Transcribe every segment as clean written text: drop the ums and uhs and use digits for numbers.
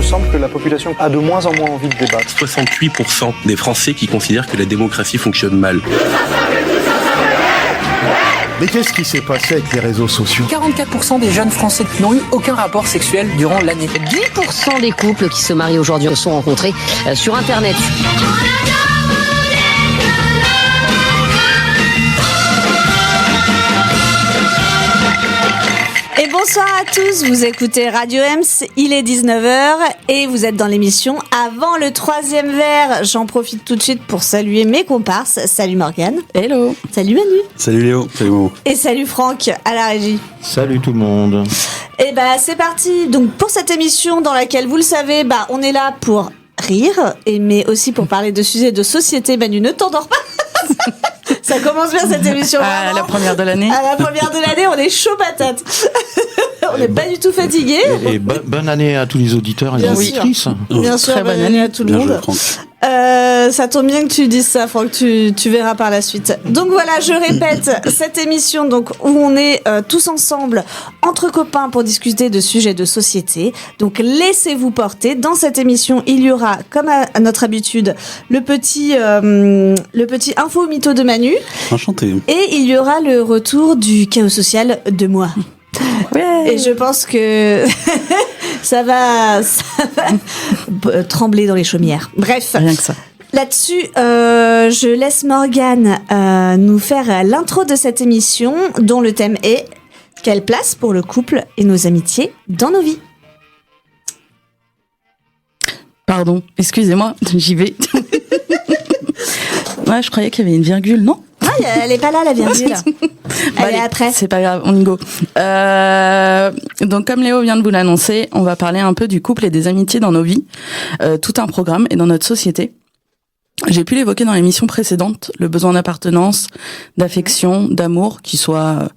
semble que la population a de moins en moins envie de débattre. 68% des Français qui considèrent que la démocratie fonctionne mal. Mais qu'est-ce qui s'est passé avec les réseaux sociaux ? 44% des jeunes Français n'ont eu aucun rapport sexuel durant l'année. 10% des couples qui se marient aujourd'hui se sont rencontrés sur Internet. Et bonsoir à tous, vous écoutez Radio Ems, il est 19h et vous êtes dans l'émission Avant le troisième verre. J'en profite tout de suite pour saluer mes comparses. Salut Morgane. Hello. Salut Manu. Salut Léo. Salut Momo. Et salut Franck à la régie. Salut tout le monde. Et c'est parti. Donc pour cette émission dans laquelle, vous le savez, on est là pour rire, mais aussi pour parler de sujets de société. Manu, ne t'endors pas. Ça commence bien cette émission. À la première de l'année. À la première de l'année, on est chaud patate. On n'est pas du tout fatigué. Et bonne année à tous les auditeurs et les auditrices. Bien sûr, Très bonne année à tout le monde. Ça tombe bien que tu dises ça, Franck, tu verras par la suite. Donc voilà, je répète, cette émission donc, où on est tous ensemble, entre copains, pour discuter de sujets de société. Donc laissez-vous porter. Dans cette émission, il y aura, comme à notre habitude, le petit info mytho de Manu. Enchanté. Et il y aura le retour du chaos social de moi. Ouais. Et je pense que ça va trembler dans les chaumières. Bref. Rien que ça. Là-dessus, je laisse Morgane nous faire l'intro de cette émission dont le thème est « Quelle place pour le couple et nos amitiés dans nos vies ?» Pardon, excusez-moi, j'y vais. Ouais, je croyais qu'il y avait une virgule, non ? Ah, elle est pas là, la virgule. Elle est après. C'est pas grave, on y go. Donc, comme Léo vient de vous l'annoncer, on va parler un peu du couple et des amitiés dans nos vies. Tout un programme et dans notre société. J'ai pu l'évoquer dans l'émission précédente, le besoin d'appartenance, d'affection, d'amour, qui soit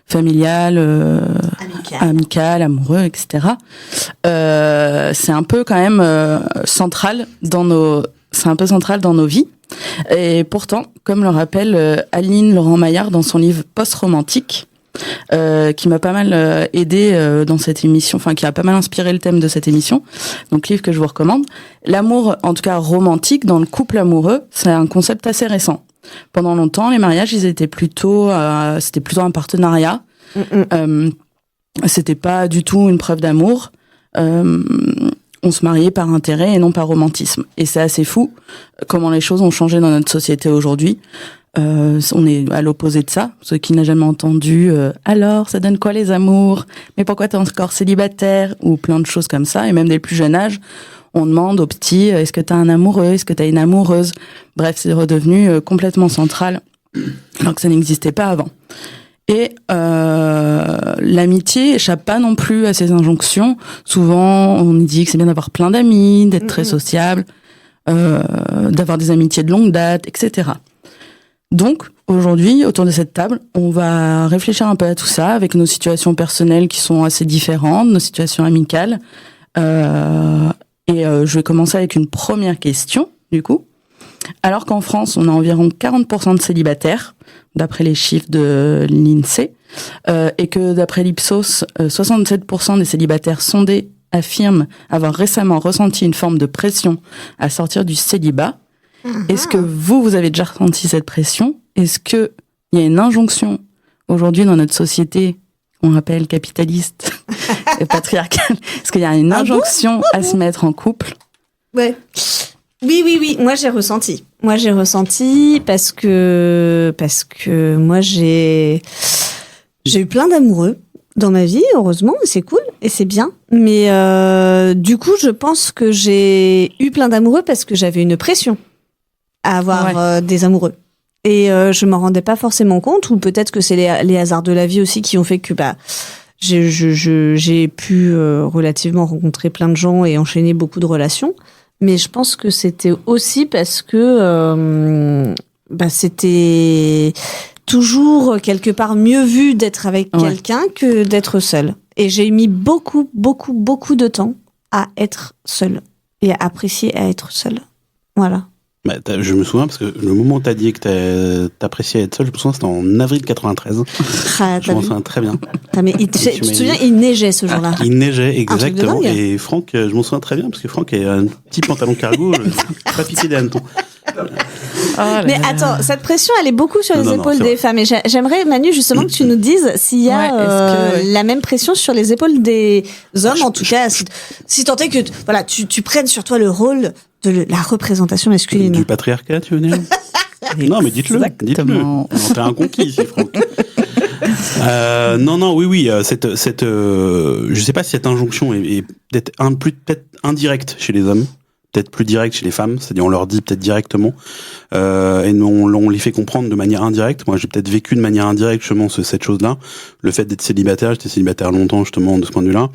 familial, amical, amoureux, etc. C'est un peu quand même central dans nos vies. Et pourtant, comme le rappelle Aline Laurent-Maillard dans son livre Post-romantique, qui m'a pas mal aidé dans cette émission, enfin qui a pas mal inspiré le thème de cette émission, donc livre que je vous recommande. L'amour, en tout cas romantique, dans le couple amoureux, c'est un concept assez récent. Pendant longtemps, les mariages, c'était plutôt un partenariat. C'était pas du tout une preuve d'amour. On se mariait par intérêt et non par romantisme. Et c'est assez fou comment les choses ont changé dans notre société aujourd'hui. On est à l'opposé de ça. Ceux qui n'ont jamais entendu « Alors, ça donne quoi les amours ? Mais pourquoi t'es encore célibataire ?» ou plein de choses comme ça. Et même dès le plus jeune âge, on demande aux petits « Est-ce que t'as un amoureux ? Est-ce que t'as une amoureuse ?» Bref, c'est redevenu complètement central, alors que ça n'existait pas avant. Et l'amitié échappe pas non plus à ces injonctions. Souvent, on dit que c'est bien d'avoir plein d'amis, d'être très sociable, d'avoir des amitiés de longue date, etc. Donc, aujourd'hui, autour de cette table, on va réfléchir un peu à tout ça, avec nos situations personnelles qui sont assez différentes, nos situations amicales. Je vais commencer avec une première question, du coup. Alors qu'en France, on a environ 40% de célibataires, d'après les chiffres de l'INSEE, et que d'après l'Ipsos, 67% des célibataires sondés affirment avoir récemment ressenti une forme de pression à sortir du célibat. Est-ce que vous avez déjà ressenti cette pression ? Est-ce qu'il y a une injonction aujourd'hui dans notre société, qu'on appelle capitaliste et patriarcale ? Est-ce qu'il y a une injonction à se mettre en couple ? Ouais. Oui. Moi, j'ai ressenti parce que moi, j'ai eu plein d'amoureux dans ma vie, heureusement, et c'est cool, et c'est bien. Mais du coup, je pense que j'ai eu plein d'amoureux parce que j'avais une pression à avoir des amoureux. Et je m'en rendais pas forcément compte, ou peut-être que c'est les hasards de la vie aussi qui ont fait que j'ai pu relativement rencontrer plein de gens et enchaîner beaucoup de relations. Mais je pense que c'était aussi parce que c'était toujours quelque part mieux vu d'être avec quelqu'un que d'être seul. Et j'ai mis beaucoup de temps à être seule et à apprécier à être seule. Voilà. Bah, je me souviens parce que le moment où t'as dit que t'appréciais être seul, je me souviens c'était en avril 93. Ah, Je m'en souviens très bien. Ah, mais tu te souviens, il neigeait ce jour-là. Il neigeait, Un truc de exactement. dingue. Et Franck, je m'en souviens très bien parce que Franck a un petit pantalon cargo, pas piqué des hannetons. Mais attends, cette pression, elle est beaucoup sur les Non, épaules c'est des vrai. femmes. Et j'aimerais, Manu, justement, que tu nous dises s'il y a la même pression sur les épaules des hommes, en tout cas, si tant est que voilà, tu prennes sur toi le rôle de la représentation masculine. Du patriarcat, tu veux dire? Non, mais dites-le. Non, t'es un conquis ici, Franck. Oui, je sais pas si cette injonction est peut-être peut-être indirecte chez les hommes, peut-être plus directe chez les femmes, c'est-à-dire on leur dit peut-être directement, et on les fait comprendre de manière indirecte. Moi, j'ai peut-être vécu de manière indirecte justement cette chose-là, le fait d'être célibataire. J'étais célibataire longtemps justement de ce point de vue-là,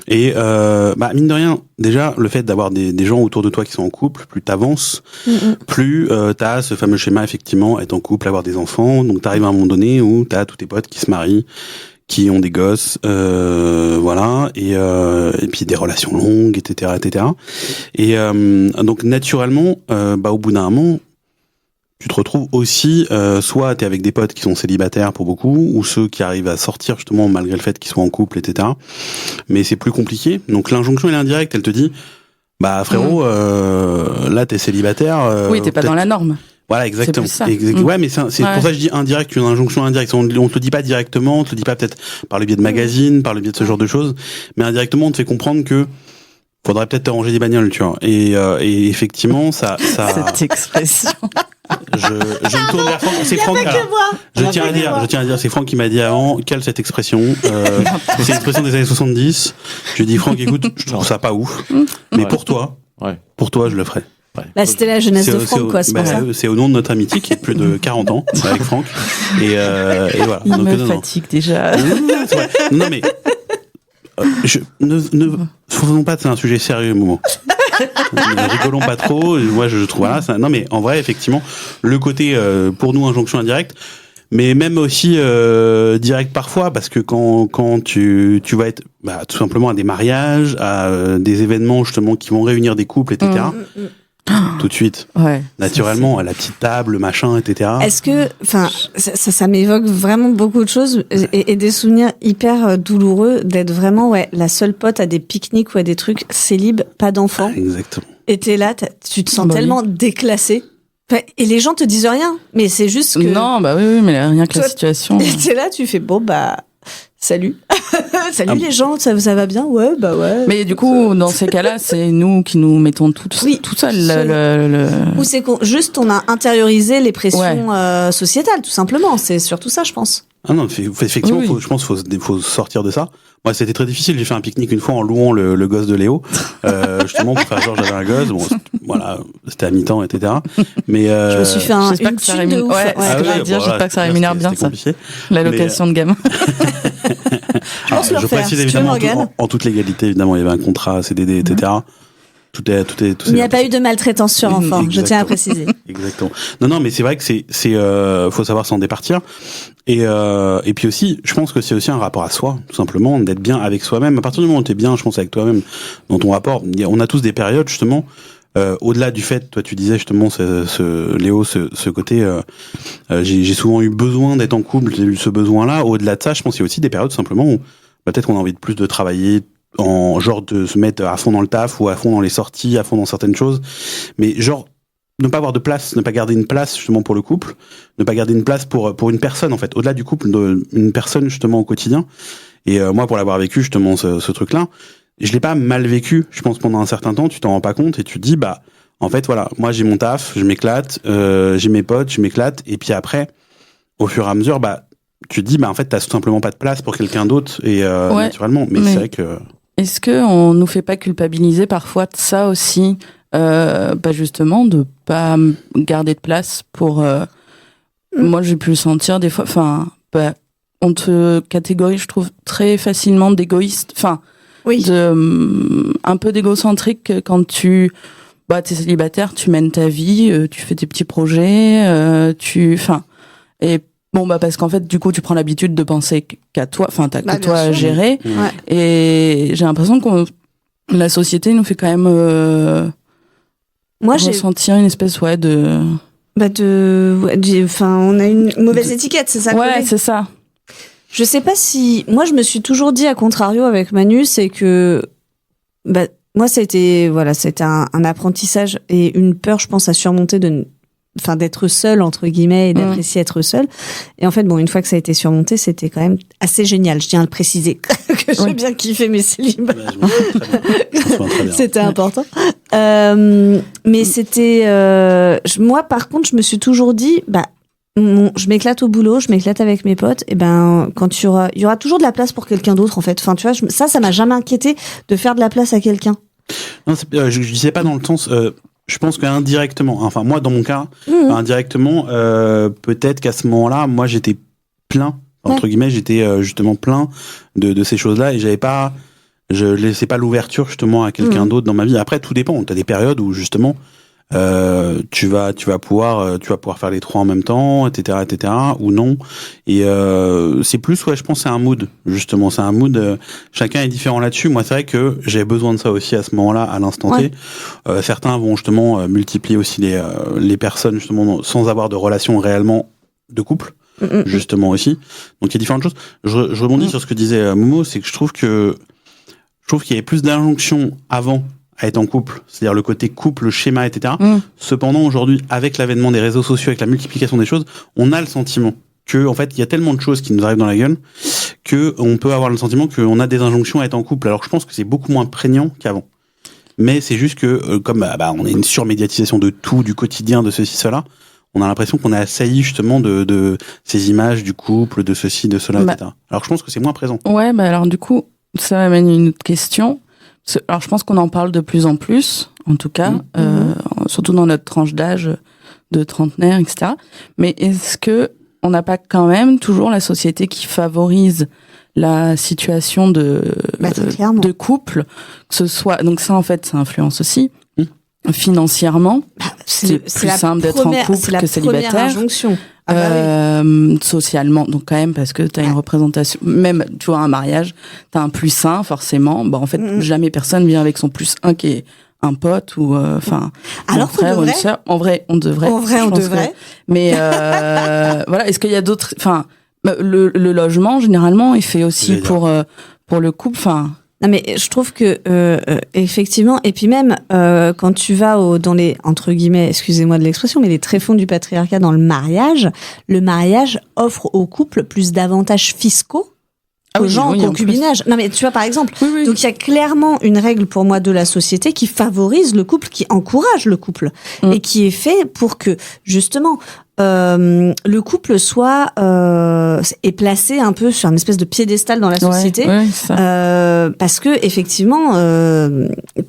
et mine de rien, déjà le fait d'avoir des gens autour de toi qui sont en couple, plus t'avances, plus t'as ce fameux schéma effectivement, être en couple, avoir des enfants, donc t'arrives à un moment donné où t'as tous tes potes qui se marient, qui ont des gosses, voilà, et puis des relations longues, etc., etc. Et donc naturellement, au bout d'un moment, tu te retrouves aussi, soit t'es avec des potes qui sont célibataires pour beaucoup, ou ceux qui arrivent à sortir justement malgré le fait qu'ils soient en couple, etc. Mais c'est plus compliqué. Donc l'injonction elle est indirecte, elle te dit, frérot, là t'es célibataire. Oui, t'es pas dans la norme. Voilà, exactement. C'est Ouais, mais c'est pour ça que je dis indirect, une injonction indirecte. On te le dit pas directement, on te le dit pas peut-être par le biais de magazines, par le biais de ce genre de choses, mais indirectement on te fait comprendre que faudrait peut-être te ranger des bagnoles, tu vois. Et effectivement, ça. Cette expression. Je me tourne vers Franck. C'est Franck. Je tiens à dire, c'est Franck qui m'a dit avant, quelle cette expression. C'est une expression des années 70. Je lui dis, Franck, écoute, je trouve ça pas ouf, mais pour toi, je le ferai. C'était la jeunesse de Franck, quoi, c'est pour ça. C'est au nom de notre amitié qui est plus de 40 ans avec Franck. Et voilà. Il me fatigue déjà. Non, mais ne faisons pas, c'est un sujet sérieux, Momo. Ne rigolons pas trop. Moi, je trouve non, mais en vrai, effectivement, le côté pour nous injonction indirecte, mais même aussi direct parfois, parce que quand tu vas être tout simplement à des mariages, à des événements justement qui vont réunir des couples, etc. Tout de suite, naturellement, à la petite table, machin, etc. Est-ce que, ça m'évoque vraiment beaucoup de choses et des souvenirs hyper douloureux d'être vraiment, la seule pote à des pique-niques ou à des trucs célib, pas d'enfants. Exactement. Et t'es là, tu te sens tellement déclassé. Et les gens te disent rien, mais c'est juste que... Non, oui, mais rien que la situation... Et t'es là, tu fais, salut. Salut les gens, ça va bien? Ouais. Mais du coup, dans ces cas-là, c'est nous qui nous mettons tout seul. Ou c'est juste on a intériorisé les pressions sociétales, tout simplement. C'est surtout ça, je pense. Ah non, effectivement, je pense qu'il faut sortir de ça. Moi, c'était très difficile. J'ai fait un pique-nique une fois en louant le gosse de Léo, justement pour faire genre j'avais un gosse. Bon, voilà, c'était à mi-temps, etc. Mais je me suis fait une thune de ouf. J'espère que ça rémunère bien ça. L'allocation de gamin. Je précise évidemment en toute légalité, évidemment, il y avait un contrat, CDD, etc. Il n'y a pas eu de maltraitance sur enfant, je tiens à préciser. Exactement. Non, mais c'est vrai que faut savoir s'en départir. Et puis aussi, je pense que c'est aussi un rapport à soi, tout simplement, d'être bien avec soi-même. À partir du moment où t'es bien, je pense, avec toi-même, dans ton rapport, on a tous des périodes, justement, au-delà du fait, toi tu disais justement, Léo, ce côté, j'ai souvent eu besoin d'être en couple, j'ai eu ce besoin-là. Au-delà de ça, je pense qu'il y a aussi des périodes, simplement, où peut-être qu'on a envie de plus de travailler, en genre de se mettre à fond dans le taf ou à fond dans les sorties, à fond dans certaines choses, mais genre ne pas avoir de place, ne pas garder une place justement pour le couple, ne pas garder une place pour une personne en fait, au-delà du couple, une personne justement au quotidien. Et moi, pour l'avoir vécu justement ce truc-là, je l'ai pas mal vécu, je pense, pendant un certain temps. Tu t'en rends pas compte et tu te dis en fait voilà, moi j'ai mon taf, je m'éclate, j'ai mes potes, je m'éclate, et puis après, au fur et à mesure, tu te dis en fait t'as tout simplement pas de place pour quelqu'un d'autre, et naturellement, mais c'est vrai que... Est-ce qu'on nous fait pas culpabiliser parfois de ça aussi, justement, de pas garder de place pour... Moi, j'ai pu le sentir des fois, on te catégorise, je trouve, très facilement d'égoïste, un peu d'égocentrique quand t'es célibataire, tu mènes ta vie, tu fais tes petits projets, parce qu'en fait, du coup, tu prends l'habitude de penser qu'à toi, t'as que toi à gérer. Ouais. Et j'ai l'impression que la société nous fait quand même Moi, j'ai ressentir une espèce de enfin, on a une mauvaise étiquette, c'est ça. Ouais, c'est ça. Je sais pas si moi je me suis toujours dit à contrario avec Manu, c'est que moi ça a été c'était un apprentissage et une peur, je pense, à surmonter d'être seule entre guillemets et d'apprécier être seule. Et en fait, une fois que ça a été surmonté, c'était quand même assez génial. Je tiens à le préciser que j'ai bien kiffé mes célibats. C'était important. Mais c'était moi par contre, je me suis toujours dit je m'éclate au boulot, je m'éclate avec mes potes. Et quand il y aura toujours de la place pour quelqu'un d'autre en fait. Enfin, tu vois, ça m'a jamais inquiété de faire de la place à quelqu'un. Non, je disais pas dans le sens. Je pense qu'indirectement, enfin moi dans mon cas, indirectement, peut-être qu'à ce moment-là, moi j'étais plein, entre guillemets, j'étais justement plein de ces choses-là et je laissais pas l'ouverture justement à quelqu'un d'autre dans ma vie. Après, tout dépend. T'as des périodes où justement tu vas pouvoir faire les trois en même temps, etc., ou non. Et c'est plus, je pense, c'est un mood justement. C'est un mood. Chacun est différent là-dessus. Moi, c'est vrai que j'avais besoin de ça aussi à ce moment-là, à l'instant T. Certains vont justement multiplier aussi les personnes justement sans avoir de relation réellement de couple. Justement aussi. Donc il y a différentes choses. Je rebondis sur ce que disait Momo, c'est que je trouve qu'il y avait plus d'injonctions avant à être en couple, c'est-à-dire le côté couple, schéma, etc. Cependant, aujourd'hui, avec l'avènement des réseaux sociaux, avec la multiplication des choses, on a le sentiment que, en fait, il y a tellement de choses qui nous arrivent dans la gueule que on peut avoir le sentiment qu'on a des injonctions à être en couple. Alors, je pense que c'est beaucoup moins prégnant qu'avant. Mais c'est juste que, comme on a une surmédiatisation de tout, du quotidien, de ceci, cela, on a l'impression qu'on est assailli justement de ces images du couple, de ceci, de cela, etc. Alors, je pense que c'est moins présent. Ouais, alors du coup, ça m'amène une autre question. Alors, je pense qu'on en parle de plus en plus, en tout cas, surtout dans notre tranche d'âge de trentenaire, etc. Mais est-ce que on n'a pas quand même toujours la société qui favorise la situation de couple, que ce soit, donc ça en fait, ça influence aussi financièrement. C'est plus simple d'être en couple que célibataire. Injonction. Socialement, donc quand même, parce que t'as une représentation, même tu vois un mariage, t'as un plus 1 forcément. En fait, jamais personne vient avec son plus 1 qui est un pote ou un frère ou une sœur. En vrai, on devrait. Mais voilà, est-ce qu'il y a d'autres, le logement généralement est fait aussi pour le couple. Non mais je trouve que effectivement, et puis même quand tu vas dans les, entre guillemets, excusez-moi de l'expression, mais les tréfonds du patriarcat dans le mariage offre au couple plus d'avantages fiscaux aux gens en concubinage. Non mais tu vois, par exemple, donc il y a clairement une règle pour moi de la société qui favorise le couple, qui encourage le couple et qui est fait pour que justement le couple est placé un peu sur une espèce de piédestal dans la société, parce que effectivement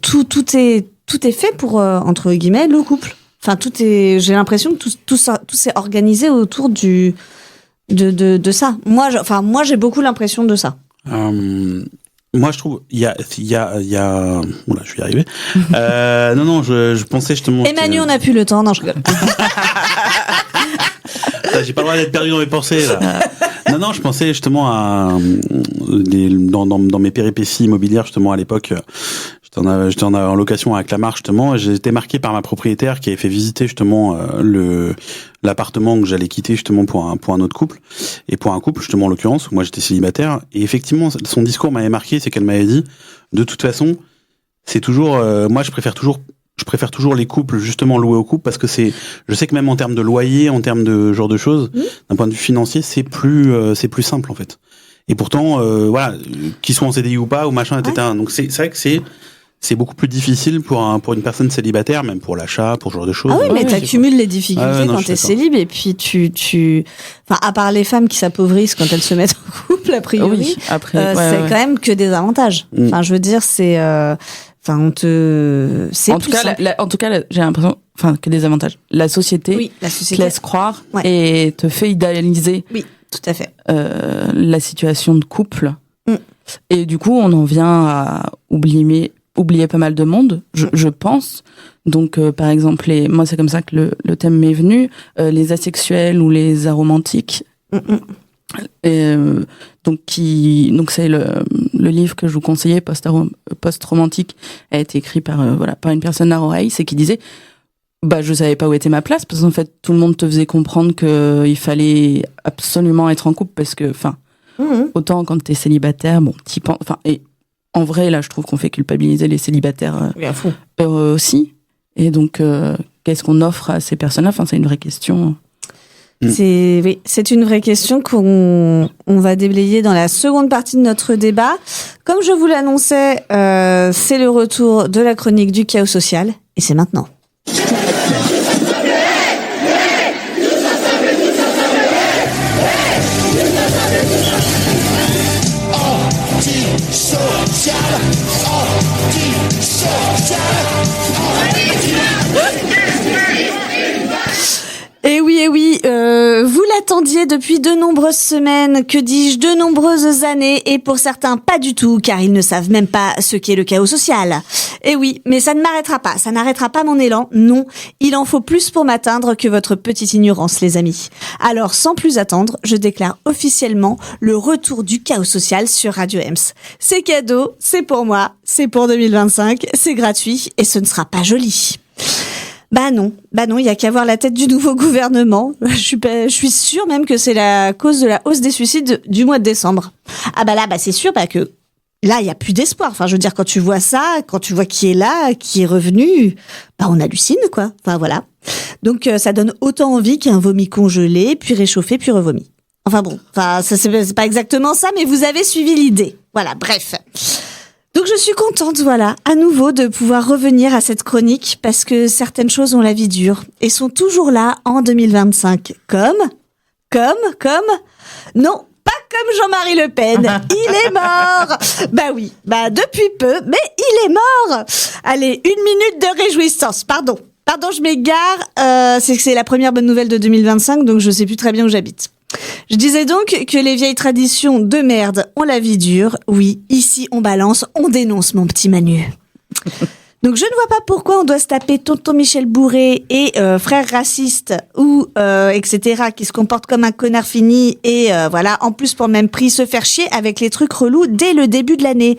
tout est fait pour entre guillemets le couple. Enfin j'ai l'impression que tout s'est organisé autour de ça. Moi j'ai beaucoup l'impression de ça. Moi, je trouve, il y a, oula, je vais y arriver. Non, je pensais justement. Emmanuel, on n'a plus le temps, non, je rigole. J'ai pas le droit d'être perdu dans mes pensées, là. Non, je pensais justement dans mes péripéties immobilières, justement, à l'époque. J'étais en location à Clamart, justement. J'ai été marqué par ma propriétaire qui avait fait visiter, justement, l'appartement que j'allais quitter, justement, pour un autre couple. Et pour un couple, justement, en l'occurrence, où moi j'étais célibataire. Et effectivement, son discours m'avait marqué, c'est qu'elle m'avait dit, de toute façon, c'est toujours, moi, je préfère toujours les couples, justement, loués au couple, parce que je sais que même en termes de loyer, en termes de genre de choses, d'un point de vue financier, c'est plus simple, en fait. Et pourtant, voilà, qu'ils soient en CDI ou pas, ou machin, etc. Donc c'est vrai que c'est beaucoup plus difficile pour une personne célibataire, même pour l'achat, pour ce genre de choses. Ah oui, mais t'accumules les difficultés quand t'es célib, et puis enfin, à part les femmes qui s'appauvrissent quand elles se mettent en couple, a priori, c'est quand même que des avantages. Enfin, je veux dire, c'est en tout cas, j'ai l'impression, que des avantages. La société te laisse croire et te fait idéaliser. Oui, tout à fait. La situation de couple. Et du coup, on en vient à oublier pas mal de monde, je pense. Donc, par exemple, moi, c'est comme ça que le thème m'est venu. Les asexuels ou les aromantiques. Et, donc c'est le livre que je vous conseillais, Post-romantique, a été écrit par une personne à Roraïs, et qui disait, je savais pas où était ma place, parce qu'en fait, tout le monde te faisait comprendre qu'il fallait absolument être en couple, parce que, autant quand t'es célibataire, t'y penses, et en vrai, là, je trouve qu'on fait culpabiliser les célibataires heureux aussi. Et donc, qu'est-ce qu'on offre à ces personnes-là ? C'est une vraie question. C'est une vraie question qu'on va déblayer dans la seconde partie de notre débat. Comme je vous l'annonçais, c'est le retour de la chronique du chaos social, et c'est maintenant. Et oui, vous l'attendiez depuis de nombreuses semaines, que dis-je, de nombreuses années, et pour certains pas du tout, car ils ne savent même pas ce qu'est le chaos social. Et oui, mais ça ne m'arrêtera pas, ça n'arrêtera pas mon élan, non, il en faut plus pour m'atteindre que votre petite ignorance, les amis. Alors, sans plus attendre, je déclare officiellement le retour du chaos social sur Radio Ems. C'est cadeau, c'est pour moi, c'est pour 2025, c'est gratuit, et ce ne sera pas joli. Bah non, il y a qu'à voir la tête du nouveau gouvernement. Je suis sûre même que c'est la cause de la hausse des suicides du mois de décembre. Ah bah là, c'est sûr que là, il y a plus d'espoir. Je veux dire, quand tu vois ça, quand tu vois qui est là, qui est revenu, on hallucine, quoi. Voilà. Donc, ça donne autant envie qu'un vomi congelé, puis réchauffé, puis revomi. Ça, c'est pas exactement ça, mais vous avez suivi l'idée. Voilà, bref. Donc je suis contente, à nouveau de pouvoir revenir à cette chronique, parce que certaines choses ont la vie dure et sont toujours là en 2025. Comme Non, pas comme Jean-Marie Le Pen. Il est mort. Oui, depuis peu, mais il est mort. Allez, 1 minute de réjouissance. Pardon, je m'égare. C'est la première bonne nouvelle de 2025, donc je sais plus très bien où j'habite. Je disais donc que les vieilles traditions de merde ont la vie dure. Oui, ici on balance, on dénonce, mon petit Manu. Donc je ne vois pas pourquoi on doit se taper tonton Michel Bourré et frère raciste ou etc. qui se comportent comme un connard fini et en plus pour le même prix se faire chier avec les trucs relous dès le début de l'année.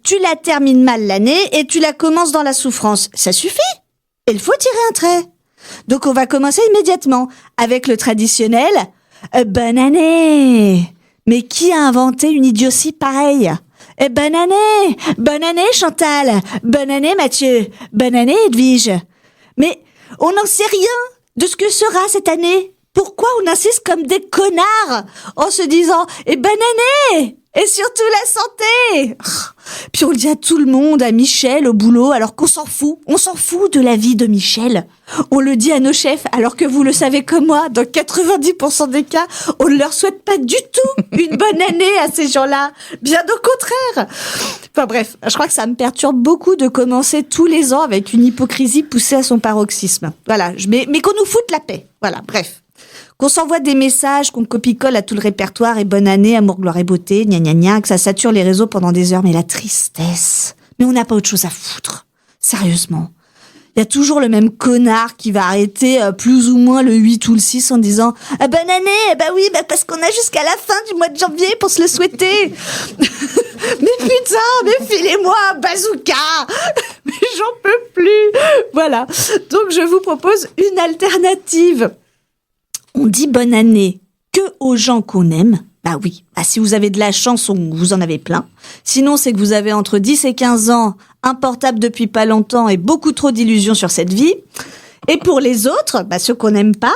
Tu la termines mal l'année et tu la commences dans la souffrance. Ça suffit. Il faut tirer un trait. Donc on va commencer immédiatement avec le traditionnel bonne année. Mais qui a inventé une idiotie pareille? Bonne année Chantal, bonne année Mathieu, bonne année Edwige. Mais on n'en sait rien de ce que sera cette année. Pourquoi on insiste comme des connards en se disant bonne année et surtout la santé. Puis on le dit à tout le monde, à Michel, au boulot, alors qu'on s'en fout. On s'en fout de la vie de Michel. On le dit à nos chefs, alors que vous le savez comme moi, dans 90% des cas, on ne leur souhaite pas du tout une bonne année à ces gens-là. Bien au contraire. Enfin bref, je crois que ça me perturbe beaucoup de commencer tous les ans avec une hypocrisie poussée à son paroxysme. Voilà, mais qu'on nous foute la paix. Voilà, bref. Qu'on s'envoie des messages, qu'on copie-colle à tout le répertoire et bonne année, amour, gloire et beauté, gna gna gna, que ça sature les réseaux pendant des heures. Mais la tristesse. Mais on n'a pas autre chose à foutre. Sérieusement. Il y a toujours le même connard qui va arrêter plus ou moins le 8 ou le 6 en disant « bonne année !» oui, parce qu'on a jusqu'à la fin du mois de janvier pour se le souhaiter. Mais putain, mais filez-moi un bazooka. Mais j'en peux plus. Voilà. Donc je vous propose une alternative. On dit bonne année que aux gens qu'on aime. Oui. Si vous avez de la chance, vous en avez plein. Sinon, c'est que vous avez entre 10 et 15 ans, un portable depuis pas longtemps et beaucoup trop d'illusions sur cette vie. Et pour les autres, ceux qu'on n'aime pas,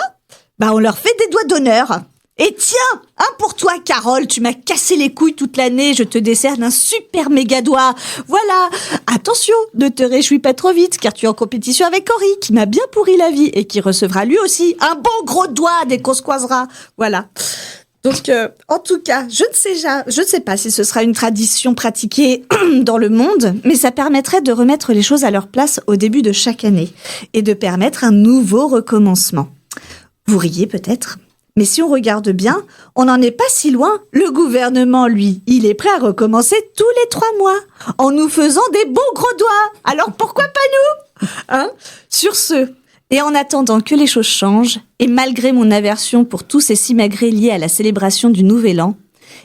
on leur fait des doigts d'honneur. Et tiens, pour toi, Carole, tu m'as cassé les couilles toute l'année, je te décerne un super méga doigt. Voilà. Attention, ne te réjouis pas trop vite, car tu es en compétition avec Henri, qui m'a bien pourri la vie et qui recevra lui aussi un bon gros doigt dès qu'on se croisera. Voilà. Donc, en tout cas, je ne sais pas si ce sera une tradition pratiquée dans le monde, mais ça permettrait de remettre les choses à leur place au début de chaque année et de permettre un nouveau recommencement. Vous riez peut-être ? Mais si on regarde bien, on n'en est pas si loin. Le gouvernement, lui, il est prêt à recommencer tous les 3 mois, en nous faisant des bons gros doigts. Alors pourquoi pas nous ? Sur ce, et en attendant que les choses changent, et malgré mon aversion pour tous ces simagrées liés à la célébration du Nouvel An,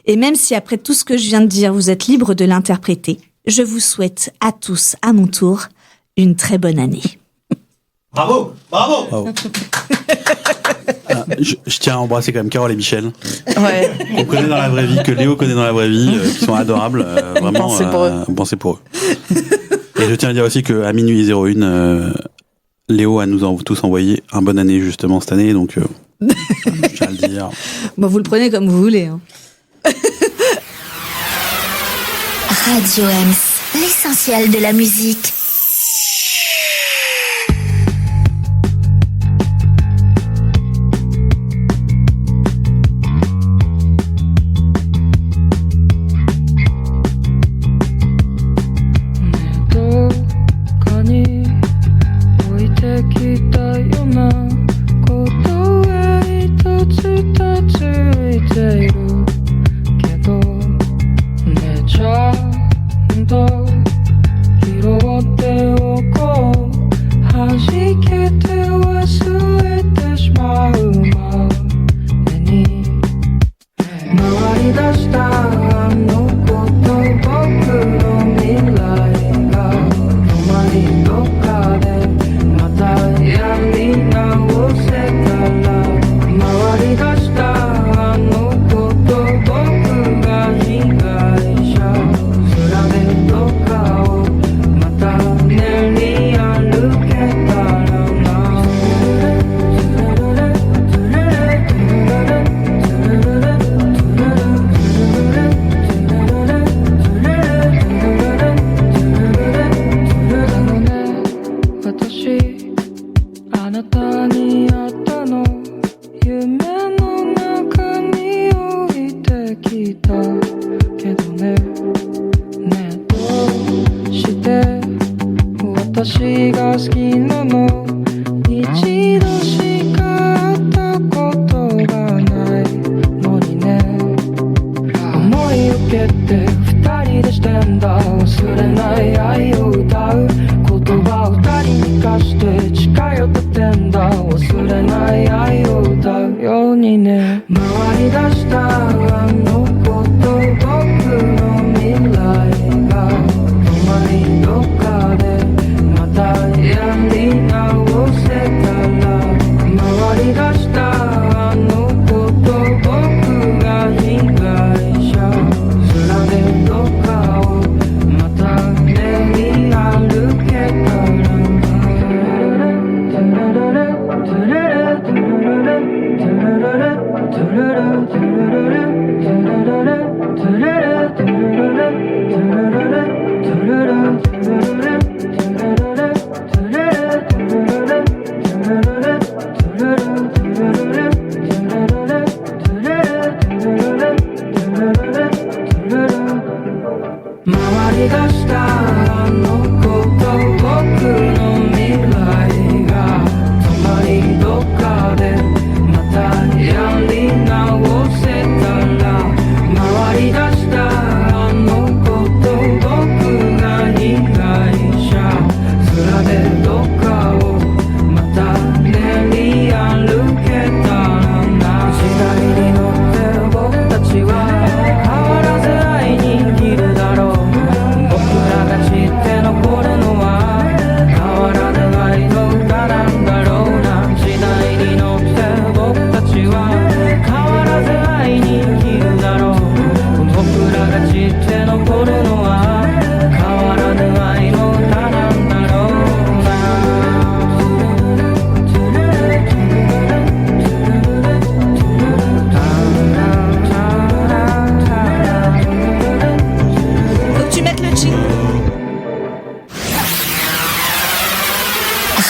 et même si après tout ce que je viens de dire, vous êtes libre de l'interpréter, je vous souhaite à tous, à mon tour, une très bonne année. Bravo. Je tiens à embrasser quand même Carole et Michel. Ouais. On connaît dans la vraie vie, que Léo connaît dans la vraie vie, qui sont adorables. Vraiment, Pensez pour eux. Et je tiens à dire aussi qu'à minuit 01, Léo a nous tous envoyé un bonne année justement cette année, donc je tiens à le dire. Bon, vous le prenez comme vous voulez. Hein. Radio Ems, l'essentiel de la musique.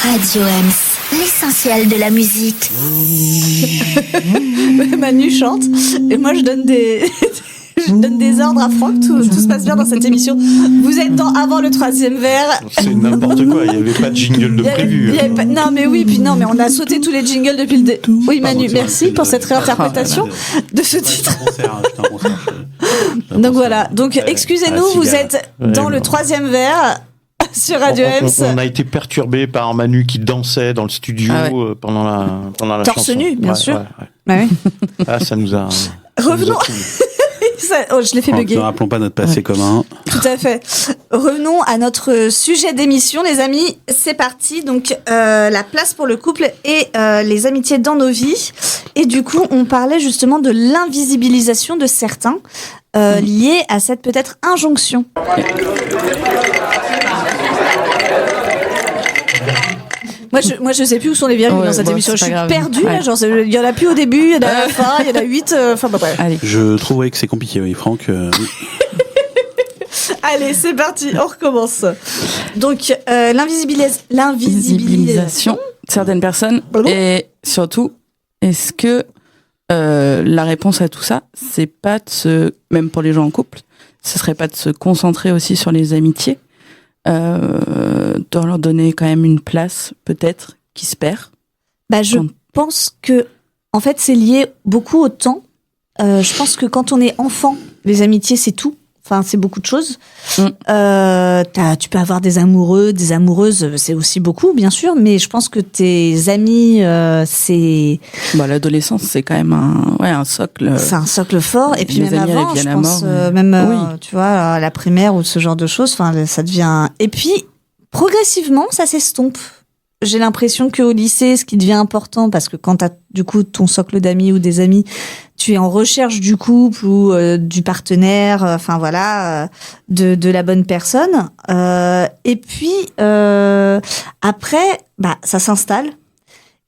Radio Ems, l'essentiel de la musique. Manu chante et moi je donne des ordres à Franck, tout se passe bien dans cette émission. Vous êtes dans Avant le troisième verre. C'est n'importe quoi, il n'y avait pas de jingle de prévu. Non mais on a sauté tous les jingles depuis le début. Oui Manu, merci pour cette réinterprétation de ce titre. Donc voilà, excusez-nous, vous êtes dans le troisième verre sur Radio Ems. On a été perturbé par Manu qui dansait dans le studio pendant la Torse chanson. nu, bien sûr. Ouais. Ouais. Ah, ça nous a... Revenons. je l'ai fait bugger. Ne rappelons pas notre passé commun. Tout à fait. Revenons à notre sujet d'émission, les amis. C'est parti. Donc, la place pour le couple et les amitiés dans nos vies. Et du coup, on parlait justement de l'invisibilisation de certains liés à cette peut-être injonction. Moi, je sais plus où sont les virgules dans cette émission. Je suis perdue, là. Genre, il y en a plus au début, il y en a à la fin, il y en a 8. Enfin, bah, bref. Allez. Je trouvais que c'est compliqué, oui, Franck. Allez, c'est parti, on recommence. Donc, l'invisibilisation de certaines personnes. Et surtout, est-ce que la réponse à tout ça, c'est pas de même pour les gens en couple, ce serait pas de se concentrer aussi sur les amitiés, de leur donner quand même une place, peut-être, qui se perd? Je pense que, en fait, c'est lié beaucoup au temps. Je pense que quand on est enfant, les amitiés, c'est tout. Enfin, c'est beaucoup de choses. Tu peux avoir des amoureux, des amoureuses, c'est aussi beaucoup, bien sûr, mais je pense que tes amis, c'est... l'adolescence, c'est quand même un socle. C'est un socle fort. Et puis les même amis avant, je pense, tu vois, à la primaire ou ce genre de choses, enfin, ça devient... Et puis, progressivement, ça s'estompe. J'ai l'impression qu'au lycée, ce qui devient important, parce que quand t'as du coup ton socle d'amis ou des amis, tu es en recherche du couple ou du partenaire, enfin voilà, de la bonne personne. Et puis après, ça s'installe.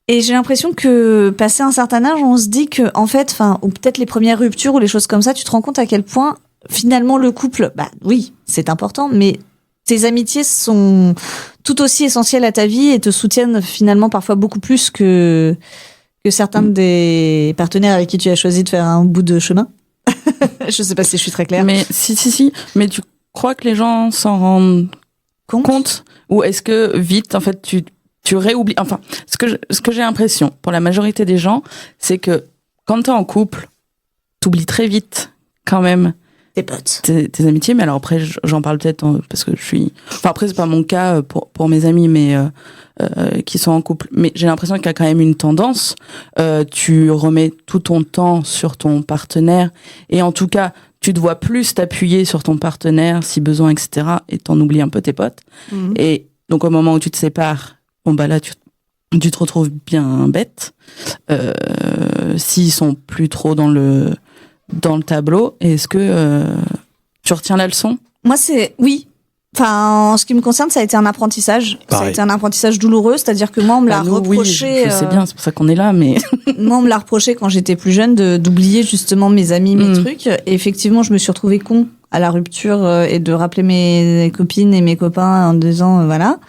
Et j'ai l'impression que passé un certain âge, on se dit que en fait, enfin, ou peut-être les premières ruptures ou les choses comme ça, tu te rends compte à quel point finalement le couple, oui, c'est important, mais tes amitiés sont tout aussi essentielles à ta vie et te soutiennent finalement parfois beaucoup plus que certains des partenaires avec qui tu as choisi de faire un bout de chemin. Je sais pas si je suis très claire. Mais si. Mais tu crois que les gens s'en rendent compte? Ou est-ce que vite, en fait, tu réoublies? Enfin, ce que j'ai l'impression, pour la majorité des gens, c'est que quand t'es en couple, t'oublies très vite, quand même, tes potes, tes amitiés. Mais alors après, j'en parle peut-être parce que je suis... Enfin, après, c'est pas mon cas pour mes amis, mais qui sont en couple. Mais j'ai l'impression qu'il y a quand même une tendance. Tu remets tout ton temps sur ton partenaire. Et en tout cas, tu te vois plus t'appuyer sur ton partenaire, si besoin, etc. Et t'en oublies un peu tes potes. Mmh. Et donc, au moment où tu te sépares, là, tu te retrouves bien bête. S'ils sont plus trop dans le tableau, est-ce que tu retiens la leçon? Moi, oui. Enfin, en ce qui me concerne, ça a été un apprentissage. Pareil. Ça a été un apprentissage douloureux, c'est-à-dire que moi, on me l'a reproché. Oui, je sais bien, c'est pour ça qu'on est là, mais... Moi, on me l'a reproché quand j'étais plus jeune d'oublier justement mes amis, mes trucs. Et effectivement, je me suis retrouvée con à la rupture et de rappeler mes copines et mes copains en disant voilà.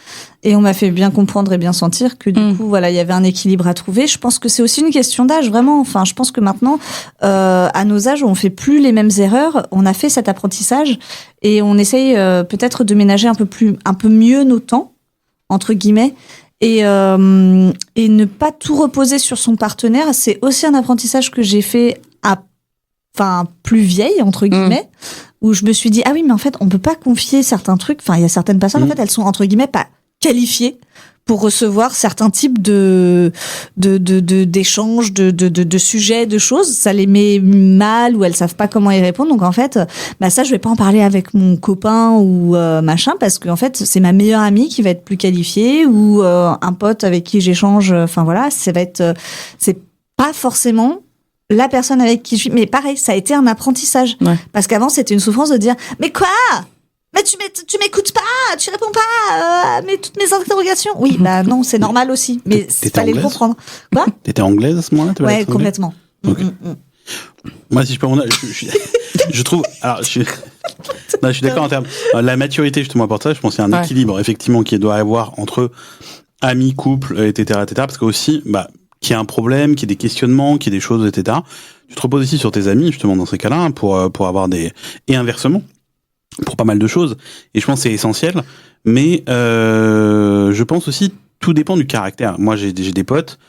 Et on m'a fait bien comprendre et bien sentir que du coup, voilà, il y avait un équilibre à trouver. Je pense que c'est aussi une question d'âge, vraiment. Enfin, je pense que maintenant, à nos âges, on fait plus les mêmes erreurs. On a fait cet apprentissage et on essaye peut-être de ménager un peu mieux nos temps, entre guillemets. Et ne pas tout reposer sur son partenaire, c'est aussi un apprentissage que j'ai fait plus vieille, entre guillemets, où je me suis dit, ah oui, mais en fait, on peut pas confier certains trucs. Enfin, il y a certaines personnes, en fait, elles sont, entre guillemets, pas qualifiées pour recevoir certains types d'échanges, de sujets, de choses. Ça les met mal ou elles savent pas comment y répondre. Donc, en fait, ça, je vais pas en parler avec mon copain ou machin, parce qu'en fait, c'est ma meilleure amie qui va être plus qualifiée ou un pote avec qui j'échange. Enfin, voilà, ça va être, c'est pas forcément la personne avec qui je suis. Mais pareil, ça a été un apprentissage. Ouais. Parce qu'avant, c'était une souffrance de dire, mais quoi? Mais tu m'écoutes pas, tu réponds pas à toutes mes interrogations. Oui, non, c'est normal aussi. Mais il fallait le comprendre. Quoi? T'étais anglaise à ce moment-là? Ouais, complètement. Okay. Moi, si je peux je trouve, alors, je suis d'accord en termes, la maturité, justement, pour ça, je pense qu'il y a un équilibre, effectivement, qui doit y avoir entre amis, couple, etc., parce que aussi, qu'il y a un problème, qu'il y ait des questionnements, qu'il y ait des choses, etc. Tu te reposes aussi sur tes amis, justement, dans ces cas-là, pour avoir et inversement, pour pas mal de choses. Et je pense que c'est essentiel. Mais, je pense aussi, tout dépend du caractère. Moi, j'ai des potes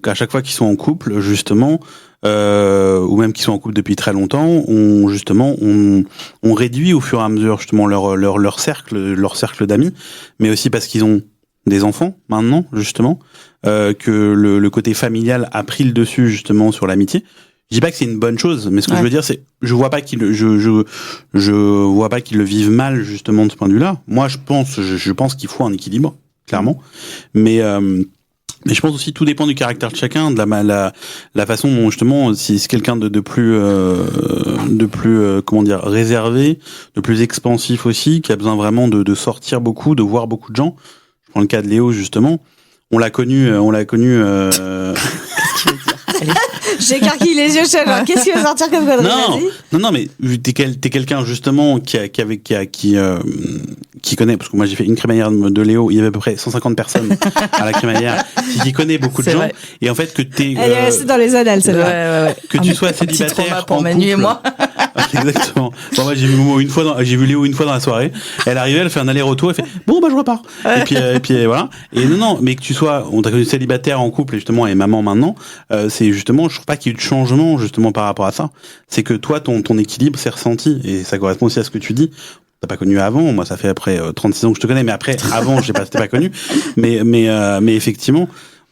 à chaque fois qu'ils sont en couple, justement, ou même qui sont en couple depuis très longtemps, on réduit au fur et à mesure, justement, leur cercle d'amis, mais aussi parce qu'ils ont des enfants, maintenant, justement, que le côté familial a pris le dessus, justement, sur l'amitié. Je dis pas que c'est une bonne chose, mais ce que je veux dire, c'est, je vois pas qu'ils le vivent mal, justement, de ce point de vue-là. Moi, je pense qu'il faut un équilibre, clairement. Mais je pense aussi tout dépend du caractère de chacun, de la façon dont, justement, si c'est quelqu'un de plus comment dire, réservé, de plus expansif aussi, qui a besoin vraiment de sortir beaucoup, de voir beaucoup de gens. Je prends le cas de Léo, justement. On l'a connu. Qu'est-ce qu'il veut dire? J'écarquille les yeux, genre, qu'est-ce qu'il va sortir comme connerie? Non, mais t'es quelqu'un justement qui connaît, parce que moi j'ai fait une crémaillère de Léo, il y avait à peu près 150 personnes à la crémaillère, qui connaît beaucoup de gens, vrai. Et en fait que t'es... Elle est restée dans les annales, celle-là. Ouais. Que tu sois célibataire pour Manu et moi. Exactement. Bon, moi j'ai vu Léo une fois dans la soirée, elle arrivait, elle fait un aller-retour, elle fait bon je repars. Et puis voilà. Et non, mais que tu sois, on t'a connu célibataire en couple et justement et maman maintenant, c'est justement, je trouve pas qu'il y ait eu de changement justement par rapport à ça. C'est que toi ton équilibre s'est ressenti et ça correspond aussi à ce que tu dis. T'as pas connu avant, moi ça fait après 36 ans que je te connais, mais après avant je sais pas, c'était pas connu. Mais effectivement,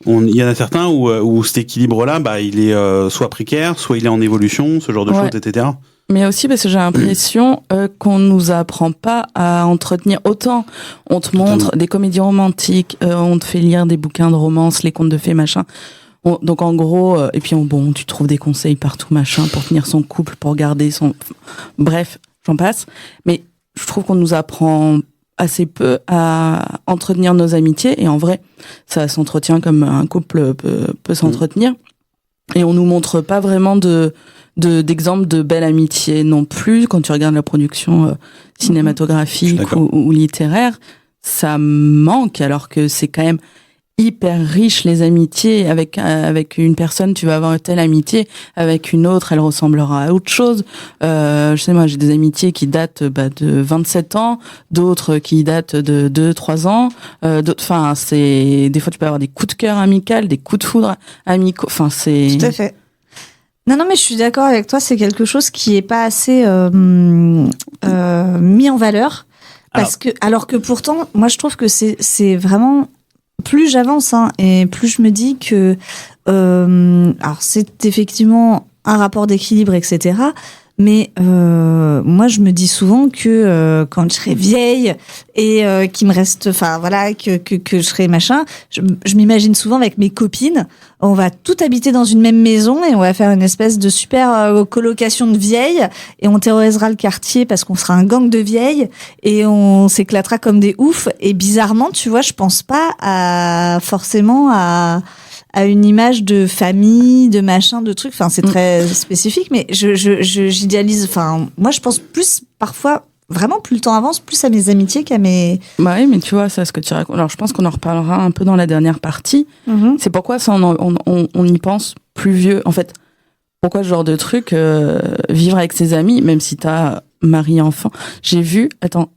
il y en a certains où cet équilibre-là, bah il est soit précaire, soit il est en évolution, ce genre de choses, etc. Mais aussi parce que j'ai l'impression qu'on nous apprend pas à entretenir. Autant on te montre des comédies romantiques, on te fait lire des bouquins de romance, les contes de fées, machin. Donc en gros, et puis tu trouves des conseils partout, machin, pour tenir son couple, pour garder son... Bref, j'en passe. Mais je trouve qu'on nous apprend assez peu à entretenir nos amitiés. Et en vrai, ça s'entretient comme un couple peut s'entretenir. Et on nous montre pas vraiment d'exemples de belle amitié non plus. Quand tu regardes la production cinématographique ou littéraire, ça manque, alors que c'est quand même hyper riche, les amitiés. Avec une personne, tu vas avoir telle amitié, avec une autre, elle ressemblera à autre chose. Je sais, moi, j'ai des amitiés qui datent de 27 ans, d'autres qui datent de 2-3 ans. Enfin, des fois, tu peux avoir des coups de cœur amicaux, des coups de foudre amicaux. Enfin, c'est... Tout à fait. Non, mais je suis d'accord avec toi, c'est quelque chose qui est pas assez mis en valeur. Alors que pourtant, moi, je trouve que c'est vraiment... Plus j'avance et plus je me dis que alors c'est effectivement un rapport d'équilibre, etc. Mais moi je me dis souvent que quand je serai vieille et qu'il me reste, enfin voilà, que je serai machin, je m'imagine souvent avec mes copines, on va tout habiter dans une même maison et on va faire une espèce de super colocation de vieilles et on terrorisera le quartier parce qu'on sera un gang de vieilles et on s'éclatera comme des oufs. Et bizarrement, tu vois, je pense pas forcément à une image de famille, de machin, de trucs. Enfin, c'est très spécifique, mais j'idéalise. Enfin, moi, je pense plus parfois. Vraiment, plus le temps avance, plus à mes amitiés qu'à mes... Bah oui, mais tu vois, ça, ce que tu racontes... Alors, je pense qu'on en reparlera un peu dans la dernière partie. Mm-hmm. C'est pourquoi ça, on y pense plus vieux. En fait, pourquoi ce genre de truc, vivre avec ses amis, même si t'as mari-enfant. J'ai vu... Attends.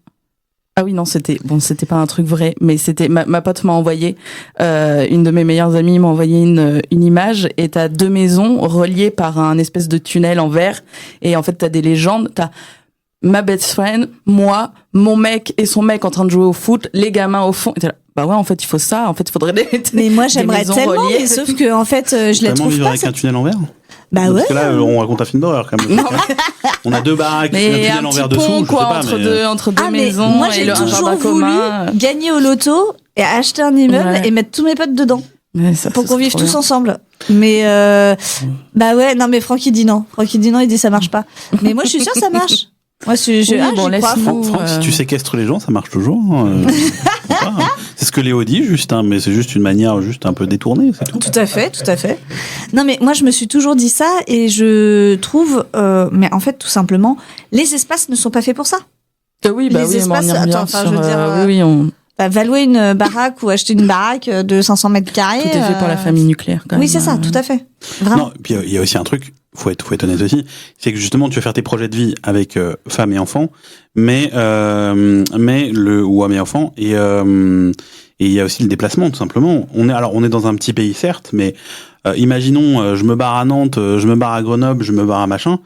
Ah oui, non, c'était pas un truc vrai, mais c'était... Ma pote m'a envoyé... une de mes meilleures amies m'a envoyé une image, et t'as 2 maisons reliées par un espèce de tunnel en verre, et en fait, t'as des légendes, t'as... ma best friend, moi, mon mec et son mec en train de jouer au foot, les gamins au fond. Bah ouais, en fait, il faut ça. En fait, il faudrait Mais moi, j'aimerais tellement, mais sauf que, en fait, je la trouve vivre pas. avec un tunnel en verre? Bah ouais. Parce que là, on raconte un film d'horreur, quand même. On a 2 baraques, un tunnel en verre dessous, quoi, je sais pas, entre deux maisons, moi, j'ai toujours voulu gagner au loto et acheter un immeuble et mettre tous mes potes dedans. Pour qu'on vive tous ensemble. Mais bah ouais, non, mais Francky dit non. Francky dit non, il dit ça marche pas. Mais moi, je suis sûre que ça marche. Moi, Franck, si tu séquestres les gens, ça marche toujours. C'est ce que Léo dit, juste, mais c'est juste une manière juste un peu détournée, c'est tout. Tout à fait. Non, mais moi, je me suis toujours dit ça et je trouve, mais en fait, tout simplement, les espaces ne sont pas faits pour ça. Oui, bah les espaces, on y revient sur... je veux dire, va louer une baraque ou acheter une baraque de 500 mètres carrés. Tout est fait pour la famille nucléaire, quand même. Oui, c'est ça, tout à fait. Vraiment. Non, puis il y a aussi un truc, faut être honnête aussi, c'est que justement tu vas faire tes projets de vie avec femme et enfant, mais ou homme et enfant, et il y a aussi le déplacement, tout simplement. On est dans un petit pays, certes, mais imaginons, je me barre à Nantes, je me barre à Grenoble, je me barre à machin.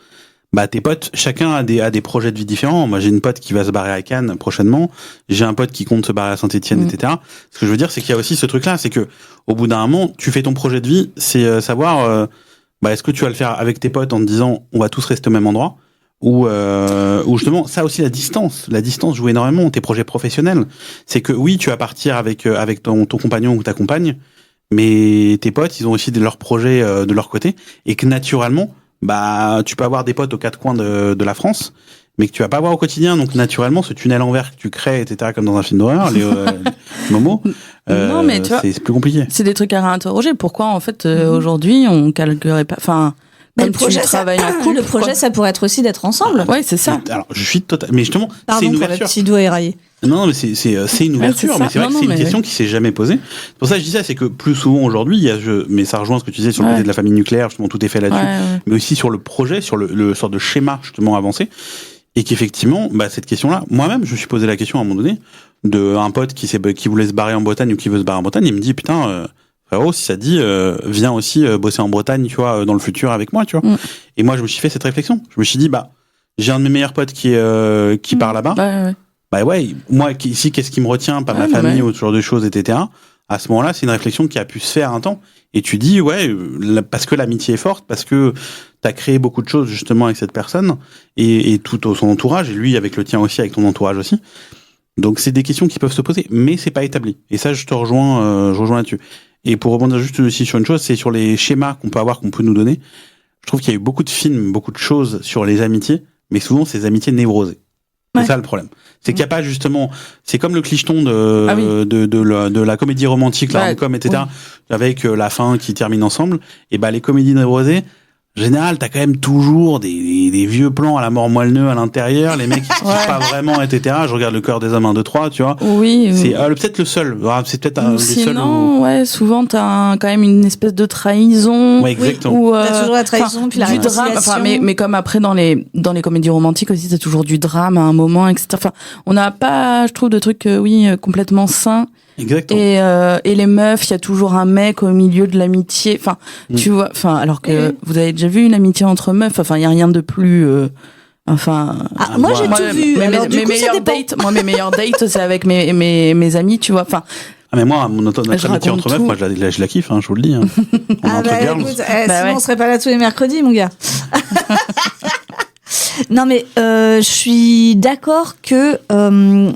Bah, tes potes, chacun a des projets de vie différents. Moi, j'ai une pote qui va se barrer à Cannes prochainement. J'ai un pote qui compte se barrer à Saint-Étienne, etc. Ce que je veux dire, c'est qu'il y a aussi ce truc-là, c'est que, au bout d'un moment, tu fais ton projet de vie, c'est savoir, bah est-ce que tu vas le faire avec tes potes en te disant on va tous rester au même endroit, ou justement ça aussi la distance joue énormément. Tes projets professionnels, c'est que oui tu vas partir avec ton compagnon ou ta compagne, mais tes potes ils ont aussi leurs projets de leur côté, et que naturellement bah tu peux avoir des potes aux quatre coins de la France, mais que tu vas pas avoir au quotidien. Donc naturellement ce tunnel en verre que tu crées, etc., comme dans un film d'horreur, les Momo, non mais tu vois, c'est plus compliqué. C'est des trucs à réinterroger. Pourquoi en fait aujourd'hui on calquerait pas, enfin le projet, le projet, ça pourrait être aussi d'être ensemble. Ouais, c'est ça. Alors, je suis total, mais justement, pardon, c'est une pour ouverture. le petit doigt éraillé. Non, mais c'est une ouverture, c'est mais c'est vrai que c'est une question qui s'est jamais posée. C'est pour ça que je dis ça, c'est que plus souvent aujourd'hui, il y a, mais ça rejoint ce que tu disais sur le côté de la famille nucléaire, justement, tout est fait là-dessus, mais aussi sur le projet, sur le sort de schéma, justement, avancé. Et qu'effectivement, bah, cette question-là, moi-même, je me suis posé la question à un moment donné, d'un pote qui voulait se barrer en Bretagne ou qui veut se barrer en Bretagne, il me dit, putain, frérot, si ça te dit, viens aussi bosser en Bretagne, tu vois, dans le futur avec moi, tu vois. Et moi, je me suis fait cette réflexion. Je me suis dit, bah, j'ai un de mes meilleurs potes qui part là-bas. Bah ouais, moi, ici, qu'est-ce qui me retient, pas ma famille ou ce genre de choses, etc. À ce moment-là, c'est une réflexion qui a pu se faire un temps. Et tu dis, ouais, parce que l'amitié est forte, parce que t'as créé beaucoup de choses, justement, avec cette personne, et tout son entourage, et lui, avec le tien aussi, avec ton entourage aussi. Donc, c'est des questions qui peuvent se poser, mais c'est pas établi. Et ça, je rejoins là-dessus. Et pour rebondir juste aussi sur une chose, c'est sur les schémas qu'on peut nous donner. Je trouve qu'il y a eu beaucoup de films, beaucoup de choses sur les amitiés, mais souvent, c'est des amitiés névrosées. C'est ça le problème. C'est qu'il n'y a pas justement, c'est comme le clicheton de la comédie romantique, la rom-com, etc., avec la fin qui termine ensemble. Et bah, les comédies névrosées, en général, t'as quand même toujours des vieux plans à la mort moelleux à l'intérieur, les mecs qui kiffent pas vraiment, etc. Je regarde Le Cœur des hommes 1, 2, 3, tu vois. Oui. C'est peut-être le seul. C'est peut-être un des seuls. Sinon, ouais, souvent t'as quand même une espèce de trahison. Ouais, exactement. T'as toujours la trahison, puis la réconciliation. Mais comme après dans les comédies romantiques aussi, t'as toujours du drame à un moment, etc. Enfin, on n'a pas, je trouve, de trucs, complètement sains. Exactement. Et les meufs, il y a toujours un mec au milieu de l'amitié. Enfin, tu vois, alors que vous avez déjà vu une amitié entre meufs. Enfin, il y a rien de plus. Moi j'ai tout vu. Mes meilleurs dates, c'est avec mes amis, tu vois. Enfin. Ah mais moi, notre amitié entre meufs, moi je la kiffe, je vous le dis. Sinon on serait pas là tous les mercredis, mon gars. Non mais je suis d'accord que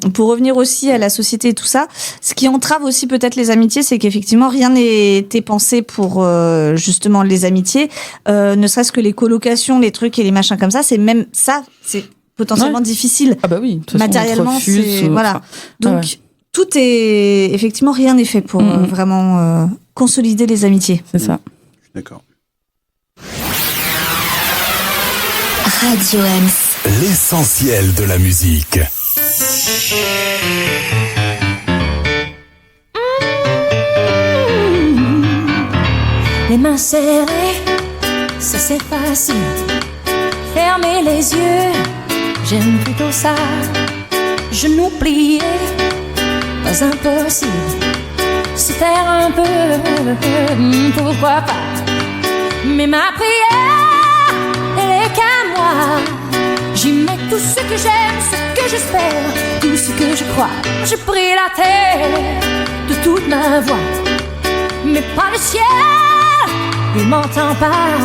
pour revenir aussi à la société et tout ça, ce qui entrave aussi peut-être les amitiés, c'est qu'effectivement rien n'était pensé pour justement les amitiés, ne serait-ce que les colocations, les trucs et les machins comme ça, c'est même ça, c'est potentiellement difficile. Ah bah oui, de toute façon, matériellement, c'est voilà. Donc tout est effectivement rien n'est fait pour vraiment consolider les amitiés. C'est ça. Je suis d'accord. Radio M. L'essentiel de la musique. Les mains serrées, ça c'est facile. Fermer les yeux, j'aime plutôt ça. Genoux pliés, pas impossible. Se taire un peu, pourquoi pas. Mais ma prière, elle est qu'à moi. J'y mets tout ce que j'aime, ce que j'espère, tout ce que je crois. Je prie la terre de toute ma voix, mais pas le ciel, il m'entend pas.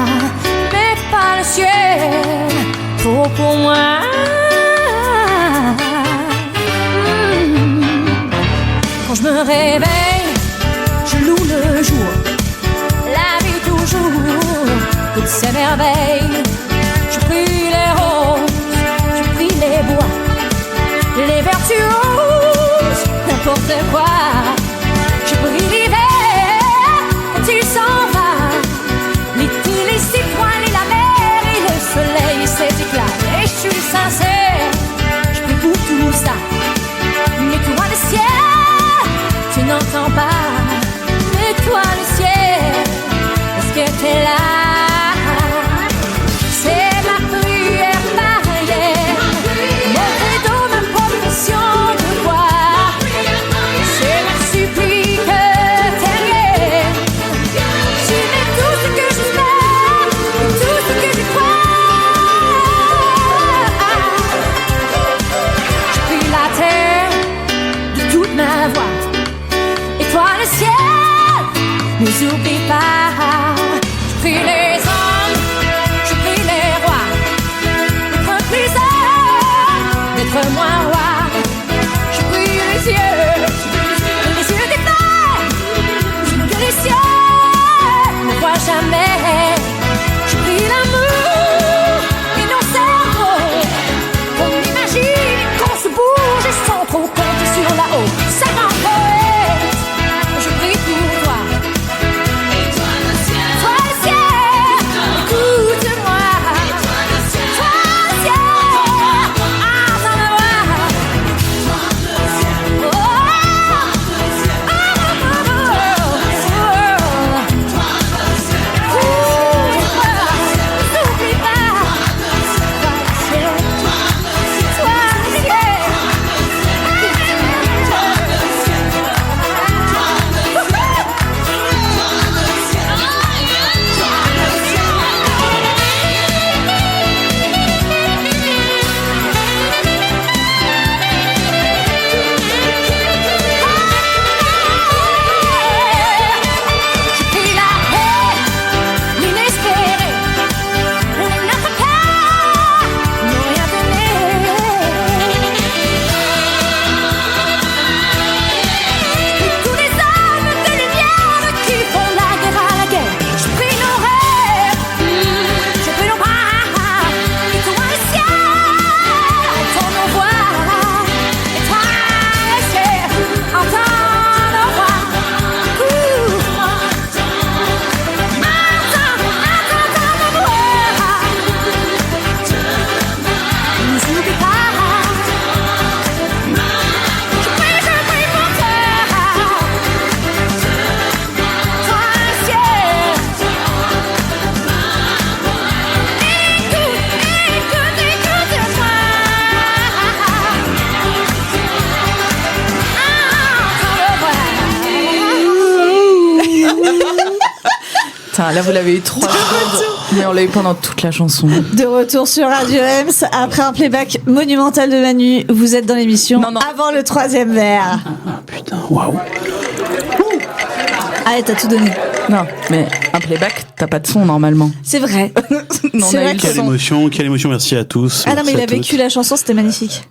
Mais pas le ciel, pour moi. Quand je me réveille, je loue le jour, la vie toujours, toutes ces merveilles. Je prie les roses, je prie les bois, les vertueuses, n'importe quoi. Je prie l'hiver quand il s'en va, l'été, les citrouilles, la mer et le soleil, ses éclats. Et je suis sincère, je prie pour tout ça. Mais toi le ciel, tu n'entends pas. Mais toi le ciel, est-ce que t'es là? N'oublie pas, je prie les anges. yeux des femmes, que les cieux ne voient jamais. Je prie l'amour et nos cerveaux, qu'on imagine qu'on se bouge et sans trop compter sur la haut. Ça m'empêche, je prie pour toi. Et toi le ciel, écoute-moi. Toi le ciel, attends la voix. Putain, là vous l'avez eu 3 secondes, mais on l'a eu pendant toute la chanson. De retour sur Radio Ems, après un playback monumental de Manu, vous êtes dans l'émission avant le 3e verre. Ah putain, waouh. Allez, t'as tout donné. Non, mais un playback, t'as pas de son normalement. C'est vrai. Non, C'est vrai que Quelle émotion, merci à tous. Ah non, mais merci il à a vécu toutes. la chanson, c'était magnifique.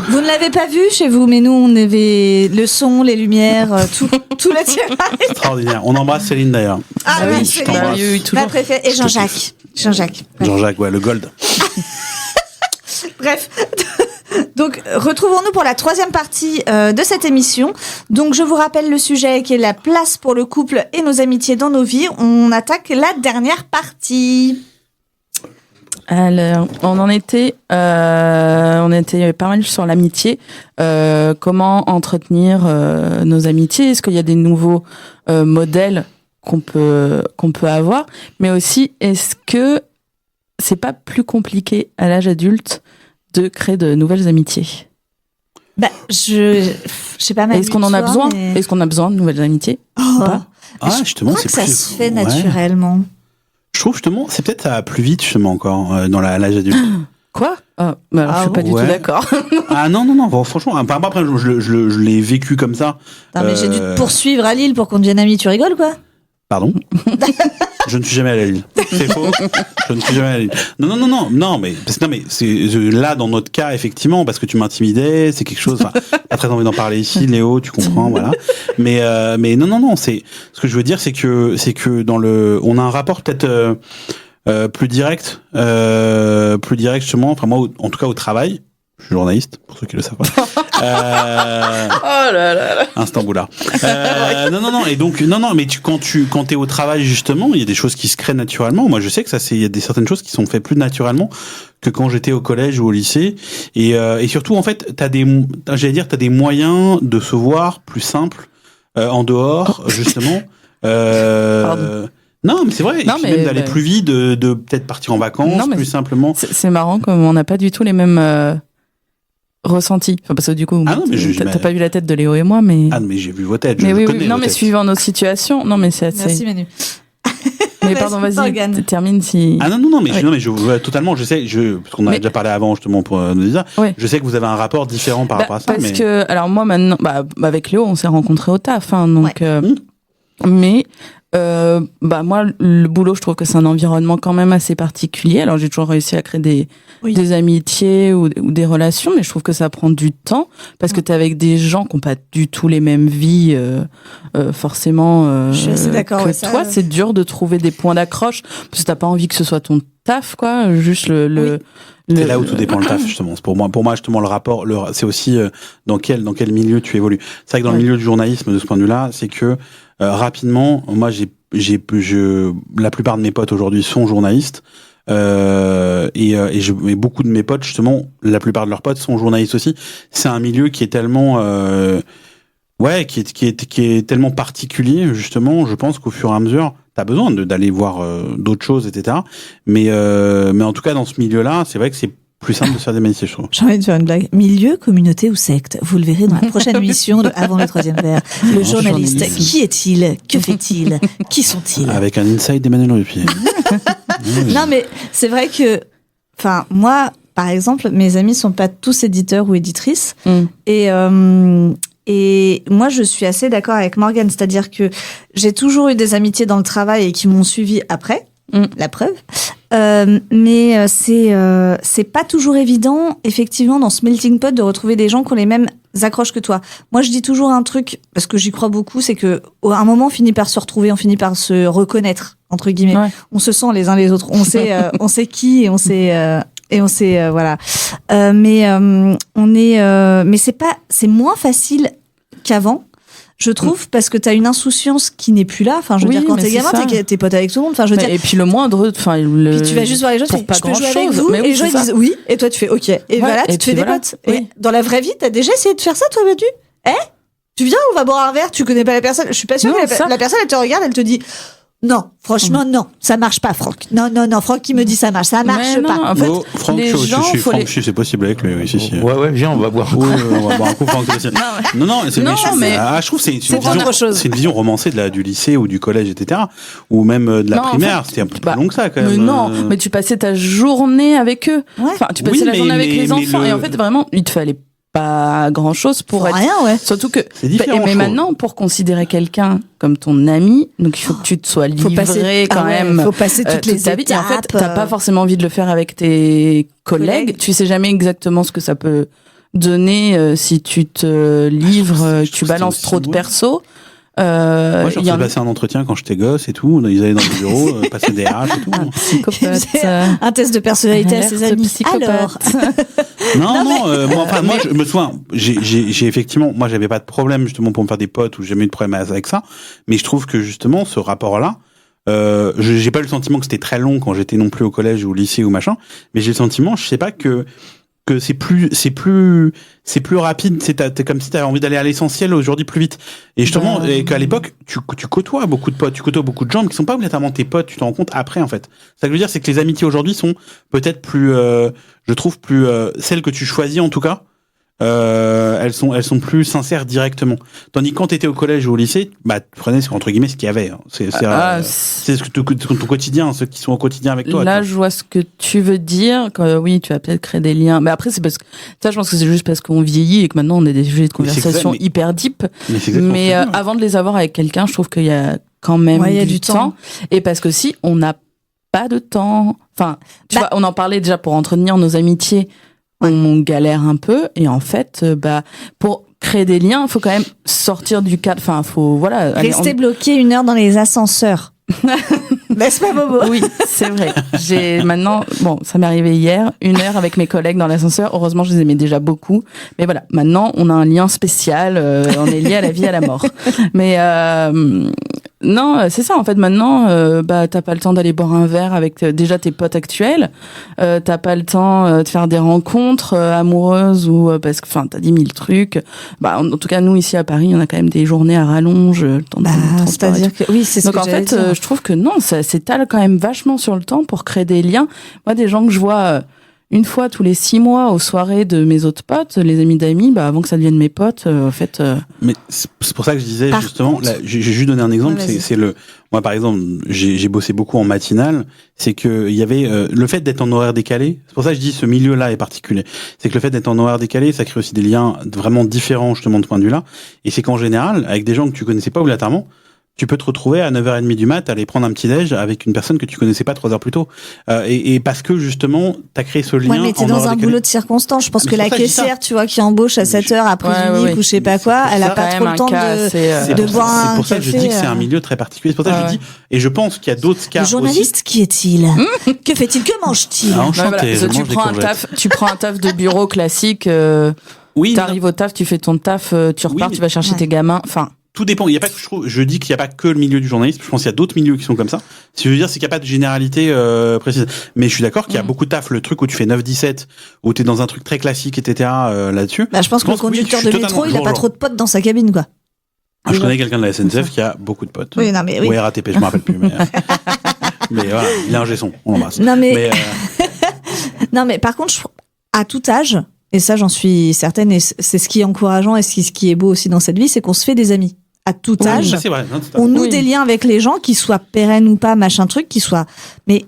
Vous ne l'avez pas vu chez vous, mais nous, on avait le son, les lumières, tout le tirage. Extraordinaire. On embrasse Céline d'ailleurs. Ah oui, je t'embrasse. Ma préférée. Et Jean-Jacques. Jean-Jacques. Jean-Jacques, ouais, le gold. Bref. Donc, retrouvons-nous pour la 3e partie de cette émission. Donc, je vous rappelle le sujet qui est la place pour le couple et nos amitiés dans nos vies. On attaque la dernière partie. Alors, on était pas mal sur l'amitié. Comment entretenir nos amitiés? Est-ce qu'il y a des nouveaux modèles qu'on peut avoir? Mais aussi, est-ce que c'est pas plus compliqué à l'âge adulte de créer de nouvelles amitiés? Bah, je sais pas. Est-ce qu'on en a besoin? Est-ce qu'on a besoin de nouvelles amitiés? Pas justement, je crois que ça se fait naturellement. Je trouve justement, c'est peut-être ça va plus vite justement encore dans l'âge adulte. Quoi? Alors, je suis pas du tout d'accord. Ah non, bon, franchement, après je l'ai vécu comme ça. Non, mais j'ai dû te poursuivre à Lille pour qu'on devienne amis, tu rigoles quoi? Pardon? Je ne suis jamais allé à Lille. C'est faux. Je ne suis jamais allé à Lille. Non, mais c'est là dans notre cas effectivement parce que tu m'intimidais, c'est quelque chose. Pas très envie d'en parler ici, Léo, tu comprends, voilà. Mais non, c'est ce que je veux dire, c'est que dans on a un rapport peut-être plus direct justement. Enfin moi, en tout cas au travail. Je suis journaliste, pour ceux qui le savent pas. Oh là là. Instant boulard. Non. Et donc, mais quand t'es au travail, justement, il y a des choses qui se créent naturellement. Moi, je sais que il y a certaines choses qui sont faites plus naturellement que quand j'étais au collège ou au lycée. Et surtout, en fait, t'as des moyens de se voir plus simples, en dehors, justement. Non, mais c'est vrai. Non, et puis même d'aller plus vite, de peut-être partir en vacances, plus simplement. C'est marrant comme on n'a pas du tout les mêmes ressenti. Enfin, parce que du coup, t'as pas vu la tête de Léo et moi, mais. Ah, mais j'ai vu vos têtes. Mais oui, non, mais suivant nos situations. Non, mais c'est. Merci Manu. Mais pardon, vas-y, termine si. Ah non, mais je vois totalement, je sais, parce qu'on en a déjà parlé avant justement pour nous dire, je sais que vous avez un rapport différent par rapport à ça. Parce que, alors moi maintenant, avec Léo, on s'est rencontrés au taf, hein, donc, mais Moi, le boulot, je trouve que c'est un environnement quand même assez particulier. Alors, j'ai toujours réussi à créer des amitiés ou des relations, mais je trouve que ça prend du temps parce que t'es avec des gens qui n'ont pas du tout les mêmes vies, forcément. Je suis assez d'accord. Que toi, c'est dur de trouver des points d'accroche parce que t'as pas envie que ce soit ton taf, quoi. Juste c'est là où tout dépend le taf, justement. Pour moi, justement, le rapport, c'est aussi dans quel milieu tu évolues. C'est vrai que dans le milieu du journalisme, de ce point de vue-là, c'est que rapidement, moi, la plupart de mes potes aujourd'hui sont journalistes. Et beaucoup de mes potes, justement, la plupart de leurs potes sont journalistes aussi. C'est un milieu qui est tellement, qui est tellement particulier, justement. Je pense qu'au fur et à mesure, t'as besoin d'aller voir d'autres choses, etc. Mais en tout cas, dans ce milieu-là, c'est vrai que c'est plus simple de se faire des amitiés, je trouve. J'ai envie de faire une blague. Milieu, communauté ou secte? Vous le verrez dans la prochaine émission de Avant le troisième verre. Le journaliste, qui est-il? Que fait-il? Qui sont-ils? Avec un inside d'Emmanuel Rupier. Non, mais c'est vrai que, moi, par exemple, mes amis sont pas tous éditeurs ou éditrices. Et moi, je suis assez d'accord avec Morgane. C'est-à-dire que j'ai toujours eu des amitiés dans le travail et qui m'ont suivi après. La preuve. Mais c'est pas toujours évident, effectivement, dans ce melting pot, de retrouver des gens qui ont les mêmes accroches que toi. Moi, je dis toujours un truc, parce que j'y crois beaucoup, c'est que à un moment, on finit par se retrouver, on finit par se reconnaître, entre guillemets. Ouais. On se sent les uns les autres. On sait qui et on sait voilà. Mais c'est moins facile qu'avant. Je trouve, parce que t'as une insouciance qui n'est plus là. Enfin, je veux dire, quand t'es gamin, t'es pote avec tout le monde. Enfin, je veux dire. Et puis le moindre, puis tu vas juste voir les gens, tu peux jouer avec vous, et les gens ils disent oui, et toi tu fais ok. Et voilà, tu te fais des potes. Oui. Et dans la vraie vie, t'as déjà essayé de faire ça, toi, Manu? Tu viens, on va boire un verre, tu connais pas la personne. Je suis pas sûre que la personne, elle te regarde, elle te dit, non, franchement, non, ça marche pas, Franck. Non, Franck qui me dit ça marche pas. En fait, Franck, c'est possible avec lui, oui, si. Ouais, viens, on va boire un coup. On va boire un coup, Franck. Non, je trouve que c'est une vision romancée du lycée ou du collège, etc. Ou même de la primaire. C'était un peu plus long que ça, quand même. Mais non, mais tu passais ta journée avec eux. Enfin, tu passais la journée avec les enfants. Et en fait, vraiment, il te fallait pas grand chose pour être rien, ouais. Surtout que mais maintenant, pour considérer quelqu'un comme ton ami, donc il faut que tu te sois livré quand même. Faut passer toutes les étapes. Et en fait, t'as pas forcément envie de le faire avec tes collègues. Tu sais jamais exactement ce que ça peut donner si tu te livres, tu balances trop de perso. Moi, j'ai passé un entretien quand j'étais gosse et tout. Ils allaient dans le bureau, passer des RH et tout. Psychopathe. Un test de personnalité à ses amis. Alors. Moi, je me souviens, j'ai effectivement, moi, j'avais pas de problème, justement, pour me faire des potes, ou j'ai jamais eu de problème avec ça. Mais je trouve que, justement, ce rapport-là, j'ai pas eu le sentiment que c'était très long quand j'étais non plus au collège ou au lycée ou machin. Mais j'ai le sentiment, je sais pas, que c'est plus rapide, t'es comme si t'avais envie d'aller à l'essentiel aujourd'hui plus vite. Et justement, et qu'à l'époque, tu côtoies beaucoup de potes, tu côtoies beaucoup de gens qui sont pas obligatoirement tes potes, tu t'en rends compte après, en fait. Ça que je veux dire, c'est que les amitiés aujourd'hui sont peut-être plus, je trouve plus, celles que tu choisis en tout cas, elles sont plus sincères directement. Tandis que quand t'étais au collège ou au lycée, tu prenais entre guillemets ce qu'il y avait. C'est ce que ton quotidien, ceux qui sont au quotidien avec toi. Là, je vois ce que tu veux dire. Oui, tu vas peut-être créer des liens. Mais après, c'est parce que ça, je pense que c'est juste parce qu'on vieillit et que maintenant on a des sujets de conversation hyper deep. Mais avant de les avoir avec quelqu'un, je trouve qu'il y a quand même du temps. Et parce que si on n'a pas de temps, enfin, tu vois, on en parlait déjà pour entretenir nos amitiés. On galère un peu et en fait, pour créer des liens, il faut quand même sortir du cadre. Enfin, faut rester bloqué 1 heure dans les ascenseurs. N'est-ce pas, Bobo? Oui, c'est vrai. Maintenant, ça m'est arrivé hier, 1 heure avec mes collègues dans l'ascenseur. Heureusement, je les aimais déjà beaucoup. Mais voilà, maintenant, on a un lien spécial. On est lié à la vie, à la mort. Mais non, c'est ça. En fait, maintenant, t'as pas le temps d'aller boire un verre avec déjà tes potes actuels. T'as pas le temps de faire des rencontres amoureuses ou parce que, t'as 10 000 trucs. En tout cas, nous ici à Paris, on a quand même des journées à rallonge. C'est-à-dire que oui, c'est ce donc que en fait, je trouve que non, ça s'étale quand même vachement sur le temps pour créer des liens. Moi, des gens que je vois une fois tous les 6 mois aux soirées de mes autres potes, les amis d'amis, avant que ça devienne mes potes, en fait. Mais c'est pour ça que je disais justement, là, j'ai juste donné un exemple. Moi, par exemple, j'ai bossé beaucoup en matinale. C'est que il y avait le fait d'être en horaire décalé. C'est pour ça que je dis ce milieu-là est particulier. C'est que le fait d'être en horaire décalé, ça crée aussi des liens vraiment différents justement de ce point de vue-là. Et c'est qu'en général, avec des gens que tu connaissais pas obligatoirement, tu peux te retrouver à 9h30 du mat, aller prendre un petit déj avec une personne que tu connaissais pas 3 heures plus tôt. Et parce que justement, t'as créé ce lien. Ouais, mais t'es dans un boulot de circonstance. Je pense que la caissière, tu vois, qui embauche à 7h après du midi ou je sais pas quoi, elle a pas trop le temps de boire un café. C'est pour ça que je dis que c'est un milieu très particulier. C'est pour ça que je dis, et je pense qu'il y a d'autres cas. Le journaliste, qui est-il? Que fait-il? Que mange-t-il? Tu prends un taf de bureau classique. Oui. T'arrives au taf, tu fais ton taf, tu repars, tu vas chercher tes gamins. Enfin. Tout dépend. Il y a pas, je dis qu'il n'y a pas que le milieu du journalisme. Je pense qu'il y a d'autres milieux qui sont comme ça. Ce que je veux dire, c'est qu'il n'y a pas de généralité précise. Mais je suis d'accord qu'il y a beaucoup de taf. Le truc où tu fais 9-17, où tu es dans un truc très classique, etc. Là-dessus. Bah, je pense que le conducteur de métro, il n'a pas trop de potes dans sa cabine, quoi. Je connais quelqu'un de la SNCF qui a beaucoup de potes. Oui, non, mais oui. Ou RATP, je me rappelle plus. Mais voilà, il a un gesson. On l'embrasse. Non, mais non, mais par contre, à tout âge, et ça, j'en suis certaine, et c'est ce qui est encourageant et ce qui est beau aussi dans cette vie, c'est qu'on se fait des amis. À tout âge, c'est vrai, non, on noue des liens avec les gens, qu'ils soient pérennes ou pas, machin truc, qu'ils soient. Mais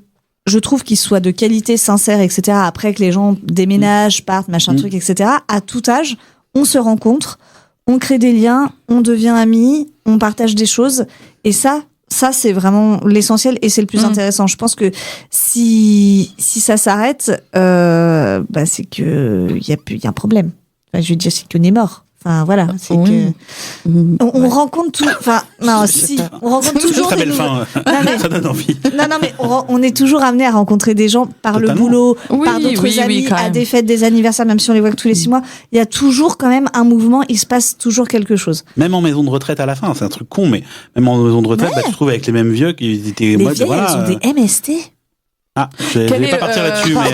je trouve qu'ils soient de qualité, sincères, etc. Après que les gens déménagent, partent, machin truc, etc. À tout âge, on se rencontre, on crée des liens, on devient amis, on partage des choses. Et ça c'est vraiment l'essentiel et c'est le plus intéressant. Je pense que si ça s'arrête, c'est que il y a un problème. Enfin, je veux dire, c'est qu'on est mort. Enfin voilà, c'est que on rencontre tout. Enfin non, si on rencontre toujours très belle fin. Ça donne envie. Non, mais on est toujours amené à rencontrer des gens par le boulot, par d'autres amis, à des fêtes, des anniversaires, même si on les voit que tous les 6 mois. Il y a toujours quand même un mouvement. Il se passe toujours quelque chose. Même en maison de retraite à la fin, c'est un truc con, mais même en maison de retraite, tu te trouves avec les mêmes vieux qui étaient. Les vieilles, elles ont des MST. Ah, je vais pas partir là-dessus, mais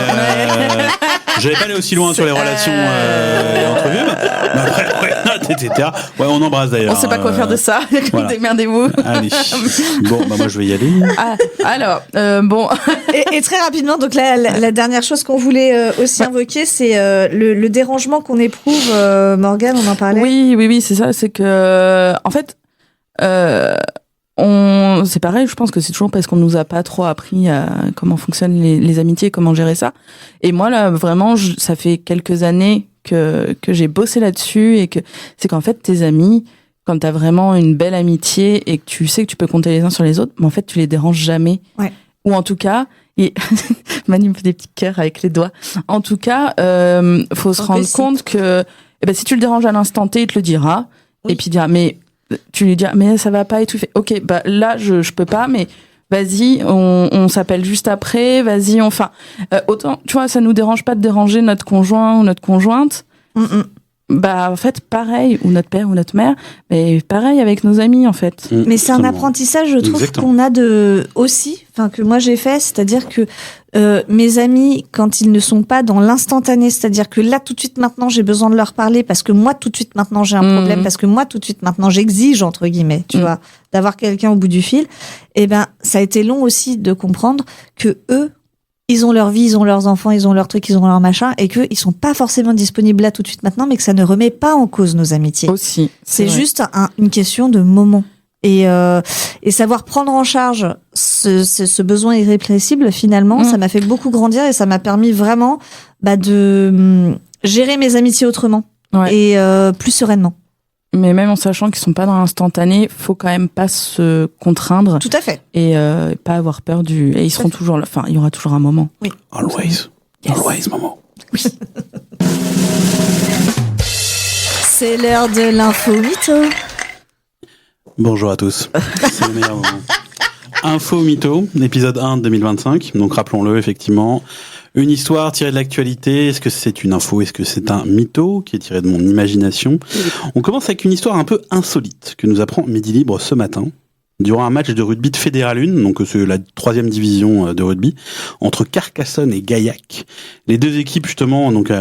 j'allais pas aller aussi loin sur les relations entre vieux. Mais après, etc. Ouais, on embrasse d'ailleurs. On sait pas quoi faire de ça. Voilà. Démerdez-vous. Allez. Bon, moi je vais y aller. Alors, bon. Et très rapidement, donc la dernière chose qu'on voulait aussi invoquer, c'est le dérangement qu'on éprouve. Morgane, on en parlait. Oui, c'est ça. C'est que, en fait, c'est pareil, je pense que c'est toujours parce qu'on nous a pas trop appris comment fonctionnent les amitiés, comment gérer ça. Et moi, là, vraiment, ça fait quelques années que j'ai bossé là-dessus et que c'est qu'en fait, tes amis, quand t'as vraiment une belle amitié et que tu sais que tu peux compter les uns sur les autres, mais en fait, tu les déranges jamais. Ouais. Ou en tout cas, Manu me fait des petits cœurs avec les doigts. En tout cas, faut se rendre compte que, si tu le déranges à l'instant T, il te le dira. Oui. Et puis il dira, mais tu lui dis mais ça va pas et tout, fait ok là je peux pas, mais vas-y on s'appelle juste après, vas-y autant tu vois, ça nous dérange pas de déranger notre conjoint ou notre conjointe. En fait pareil, ou notre père ou notre mère, mais pareil avec nos amis en fait. Mais c'est un apprentissage, je trouve, qu'on a que moi j'ai fait, c'est-à-dire que mes amis, quand ils ne sont pas dans l'instantané, c'est-à-dire que là tout de suite maintenant j'ai besoin de leur parler parce que moi tout de suite maintenant j'ai un problème, parce que moi tout de suite maintenant j'exige entre guillemets, tu vois, d'avoir quelqu'un au bout du fil. Ça a été long aussi de comprendre que eux, ils ont leur vie, ils ont leurs enfants, ils ont leurs trucs, ils ont leur machin, et qu'ils sont pas forcément disponibles là tout de suite maintenant, mais que ça ne remet pas en cause nos amitiés. Aussi. C'est juste une question de moment. Et savoir prendre en charge ce besoin irrépressible, finalement, ça m'a fait beaucoup grandir et ça m'a permis vraiment de gérer mes amitiés autrement et plus sereinement. Mais même en sachant qu'ils sont pas dans l'instantané, faut quand même pas se contraindre. Tout à fait. Et pas avoir peur et ils seront toujours là. Enfin, il y aura toujours un moment. Oui. Always. Yes. Always, maman. Oui. C'est l'heure de l'info mytho. Bonjour à tous. C'est le meilleur moment. Info mytho, épisode 1 de 2025. Donc rappelons-le, effectivement. Une histoire tirée de l'actualité. Est-ce que c'est une info? Est-ce que c'est un mytho qui est tiré de mon imagination? On commence avec une histoire un peu insolite que nous apprend Midi Libre ce matin. Durant un match de rugby de Fédéral 1, donc c'est la 3e division de rugby, entre Carcassonne et Gaillac. Les deux équipes, justement, donc,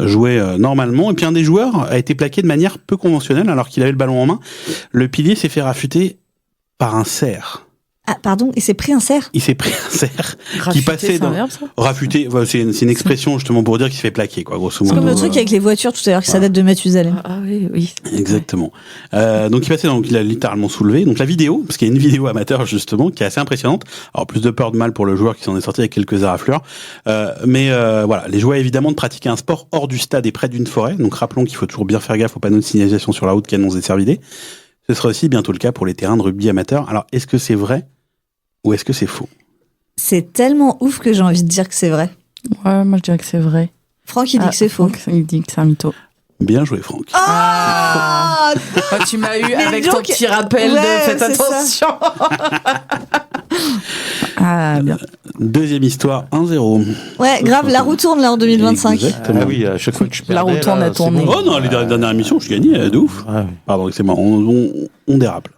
jouaient normalement. Et puis un des joueurs a été plaqué de manière peu conventionnelle alors qu'il avait le ballon en main. Le pilier s'est fait rafuter par un cerf. Ah, pardon, il s'est pris un cerf? Il s'est pris un cerf qui passait dans... Verbe, ça rafuter, c'est une expression justement pour dire qu'il se fait plaquer, quoi, grosso modo. C'est comme le truc avec les voitures tout à l'heure, que ça date de Mathusalem. Ah oui. Exactement. Donc il passait, donc il a littéralement soulevé. Donc la vidéo, parce qu'il y a une vidéo amateur justement qui est assez impressionnante. Alors plus de peur de mal pour le joueur qui s'en est sorti avec quelques éraflures. Mais voilà, les joueurs évidemment de pratiquer un sport hors du stade et près d'une forêt. Donc rappelons qu'il faut toujours bien faire gaffe aux panneaux de signalisation sur la route qui annoncent des cervidés. Ce sera aussi bientôt le cas pour les terrains de rugby amateurs. Alors, est-ce que c'est vrai ou est-ce que c'est faux? C'est tellement ouf que j'ai envie de dire que c'est vrai. Ouais, moi je dirais que c'est vrai. Franck, il dit que c'est faux. Franck, il dit que c'est un mytho. Bien joué, Franck. Ah tu m'as eu Mais avec donc, ton petit rappel de faites attention. Ah, bien. Deuxième histoire, 1-0. Ouais, grave, la roue tourne là en 2025. Exactement. Ah oui, à chaque fois que je La perdais, roue tourne là, à tourner. c'est bon. Oh non, les dernières émissions, je gagnais de ouf. Ouais. Pardon, c'est moi, on dérape.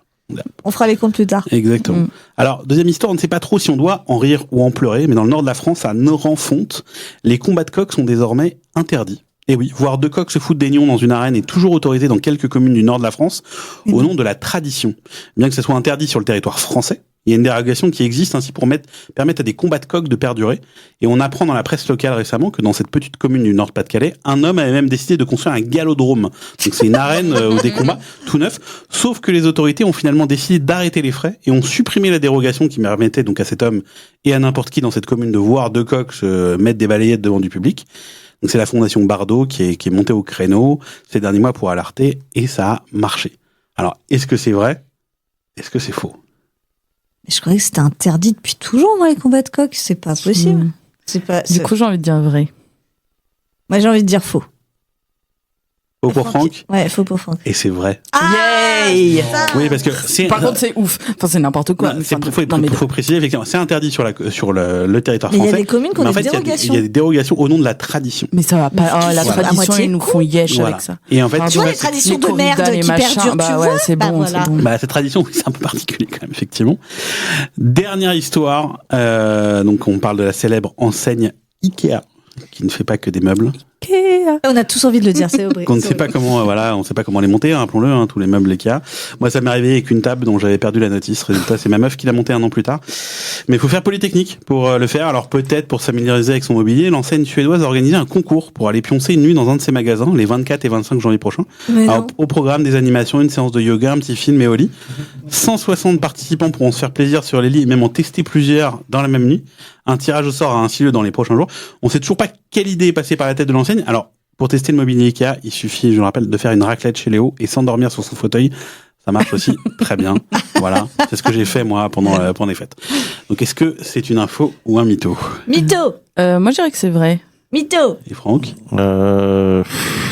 On fera les comptes plus tard. Exactement. Alors, deuxième histoire, on ne sait pas trop si on doit en rire ou en pleurer, mais dans le nord de la France, à Noran-Fonte, les combats de coqs sont désormais interdits. Et oui, voir 2 coqs se foutre des nions dans une arène est toujours autorisé dans quelques communes du nord de la France au nom de la tradition. Bien que ce soit interdit sur le territoire français, il y a une dérogation qui existe ainsi pour permettre à des combats de coqs de perdurer. Et on apprend dans la presse locale récemment que dans cette petite commune du Nord-Pas-de-Calais, un homme avait même décidé de construire un galodrome. Donc c'est une arène où des combats tout neufs. Sauf que les autorités ont finalement décidé d'arrêter les frais et ont supprimé la dérogation qui permettait donc à cet homme et à n'importe qui dans cette commune de voir 2 coqs se mettre des balayettes devant du public. Donc c'est la fondation Bardot qui est montée au créneau ces derniers mois pour alerter et ça a marché. Alors est-ce que c'est vrai? Est-ce que c'est faux? Mais je croyais que c'était interdit depuis toujours, moi, les combats de coqs. C'est pas possible. Du coup, j'ai envie de dire vrai. Moi, j'ai envie de dire faux. Faux pour Franck? Ouais, faux pour Franck. Et c'est vrai. Yay! Oui, parce que c'est. Par contre, c'est ouf. Enfin, c'est n'importe quoi. Faut préciser, effectivement, c'est interdit sur le territoire mais français. il y a des communes qui ont en des fait, dérogations. il y a des dérogations au nom de la tradition. Mais ça va pas. La tradition, ils nous font yesh Voilà. avec ça. Et en fait, Tu vois les traditions de merde qui perdurent, tu vois? C'est bon, c'est bon. Bah, cette tradition, c'est un peu particulier quand même, effectivement. Dernière histoire. Donc, on parle de la célèbre enseigne Ikea, qui ne fait pas que des meubles. On a tous envie de le dire, c'est Aubry. On ne sait pas comment, on sait pas comment les monter, rappelons-le, tous les meubles Ikea. Moi, ça m'est arrivé avec une table dont j'avais perdu la notice. Résultat, c'est ma meuf qui l'a montée 1 an plus tard. Mais il faut faire Polytechnique pour le faire. Alors peut-être pour s'améliorer avec son mobilier, l'enseigne suédoise a organisé un concours pour aller pioncer une nuit dans un de ses magasins, les 24 et 25 janvier prochains. Alors, au programme des animations, une séance de yoga, un petit film et au lit. 160 participants pourront se faire plaisir sur les lits et même en tester plusieurs dans la même nuit. Un tirage au sort a ainsi lieu dans les prochains jours. On sait toujours pas quelle idée est passée par la tête de l'enseigne. Alors, pour tester le mobilier Ikea, il suffit, je le rappelle, de faire une raclette chez Léo et s'endormir sur son fauteuil. Ça marche aussi très bien. Voilà, c'est ce que j'ai fait moi pendant les fêtes. Donc, est-ce que c'est une info ou un mytho? Mytho. Moi, je dirais que c'est vrai. Mytho. Et Franck?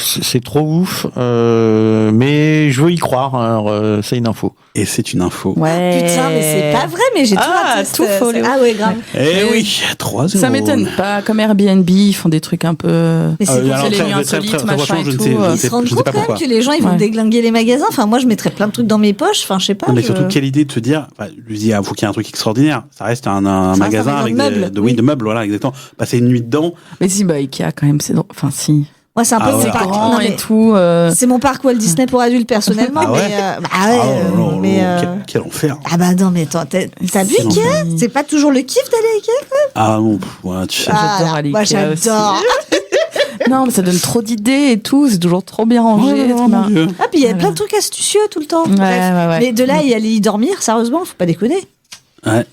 C'est trop ouf, mais je veux y croire. Alors, c'est une info. Et c'est une info. Ouais. Putain, mais c'est pas vrai, mais j'ai tout faux, Léo. Ah ouais, grave. Eh oui, 3-0. Ça m'étonne pas. Comme Airbnb, ils font des trucs un peu. Mais c'est les nuits insolites, machin et tout. Ils se rendent compte quand même que les gens, ils vont déglinguer les magasins. Enfin, moi, je mettrais plein de trucs dans mes poches. Enfin, je sais pas. Non, mais surtout, quelle idée de se dire, lui dire, faut qu'il y ait un truc extraordinaire. Ça reste un magasin avec de meubles, voilà, exactement. Passer une nuit dedans. Mais si, Ikea, quand même, c'est drôle. Enfin, si. Moi, c'est un peu mon parc grand et tout. C'est mon parc Walt Disney pour adultes, personnellement. Quel enfer. Ah bah non, mais attends, t'as vu Ikea? C'est pas toujours le kiff d'aller à Ikea, quand même? Ah bon, ouais, tu sais. J'adore aller Moi, Ikea j'adore. Non, mais ça donne trop d'idées et tout. C'est toujours trop bien rangé. Ah, puis il y a plein de trucs astucieux tout le temps. Ouais. Mais de là et aller y dormir, sérieusement, faut pas déconner. Ouais,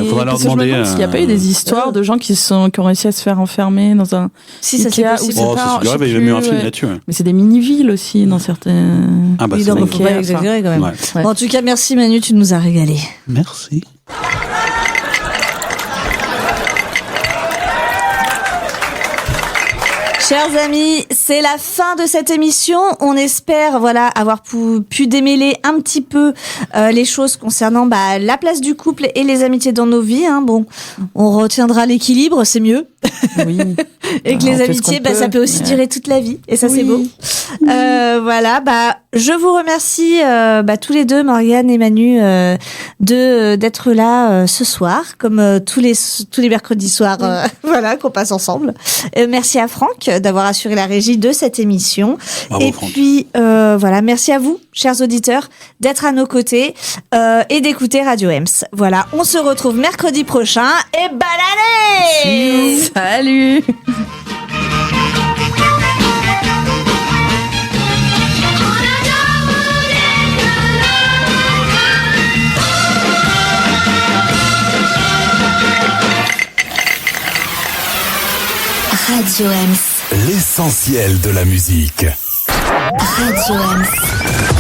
faudra leur demander. S'il n'y a pas eu des histoires de gens qui ont réussi à se faire enfermer dans un. Si, ça c'est possible. Ça se dirait, il y a eu un film là-dessus. Mais c'est des mini-villes aussi dans certains. Ah bah oui, donc faut pas exagérer quand même. Ouais. Bon, en tout cas, merci Manu, tu nous as régalé. Merci. Chers amis, c'est la fin de cette émission. On espère, avoir pu démêler un petit peu les choses concernant la place du couple et les amitiés dans nos vies. Hein. Bon, on retiendra l'équilibre, c'est mieux. Oui. Et que les amitiés, ça peut aussi durer toute la vie. Et ça, c'est beau. Je vous remercie tous les deux, Morgane et Manu, d'être là ce soir, comme tous les mercredis soirs, qu'on passe ensemble. Merci à Franck d'avoir assuré la régie de cette émission. Bravo, et Franck. puis, merci à vous, chers auditeurs, d'être à nos côtés et d'écouter Radio Ems. Voilà, on se retrouve mercredi prochain et bonne année! Salut! Radio Ems. L'essentiel de la musique. Radio Ems.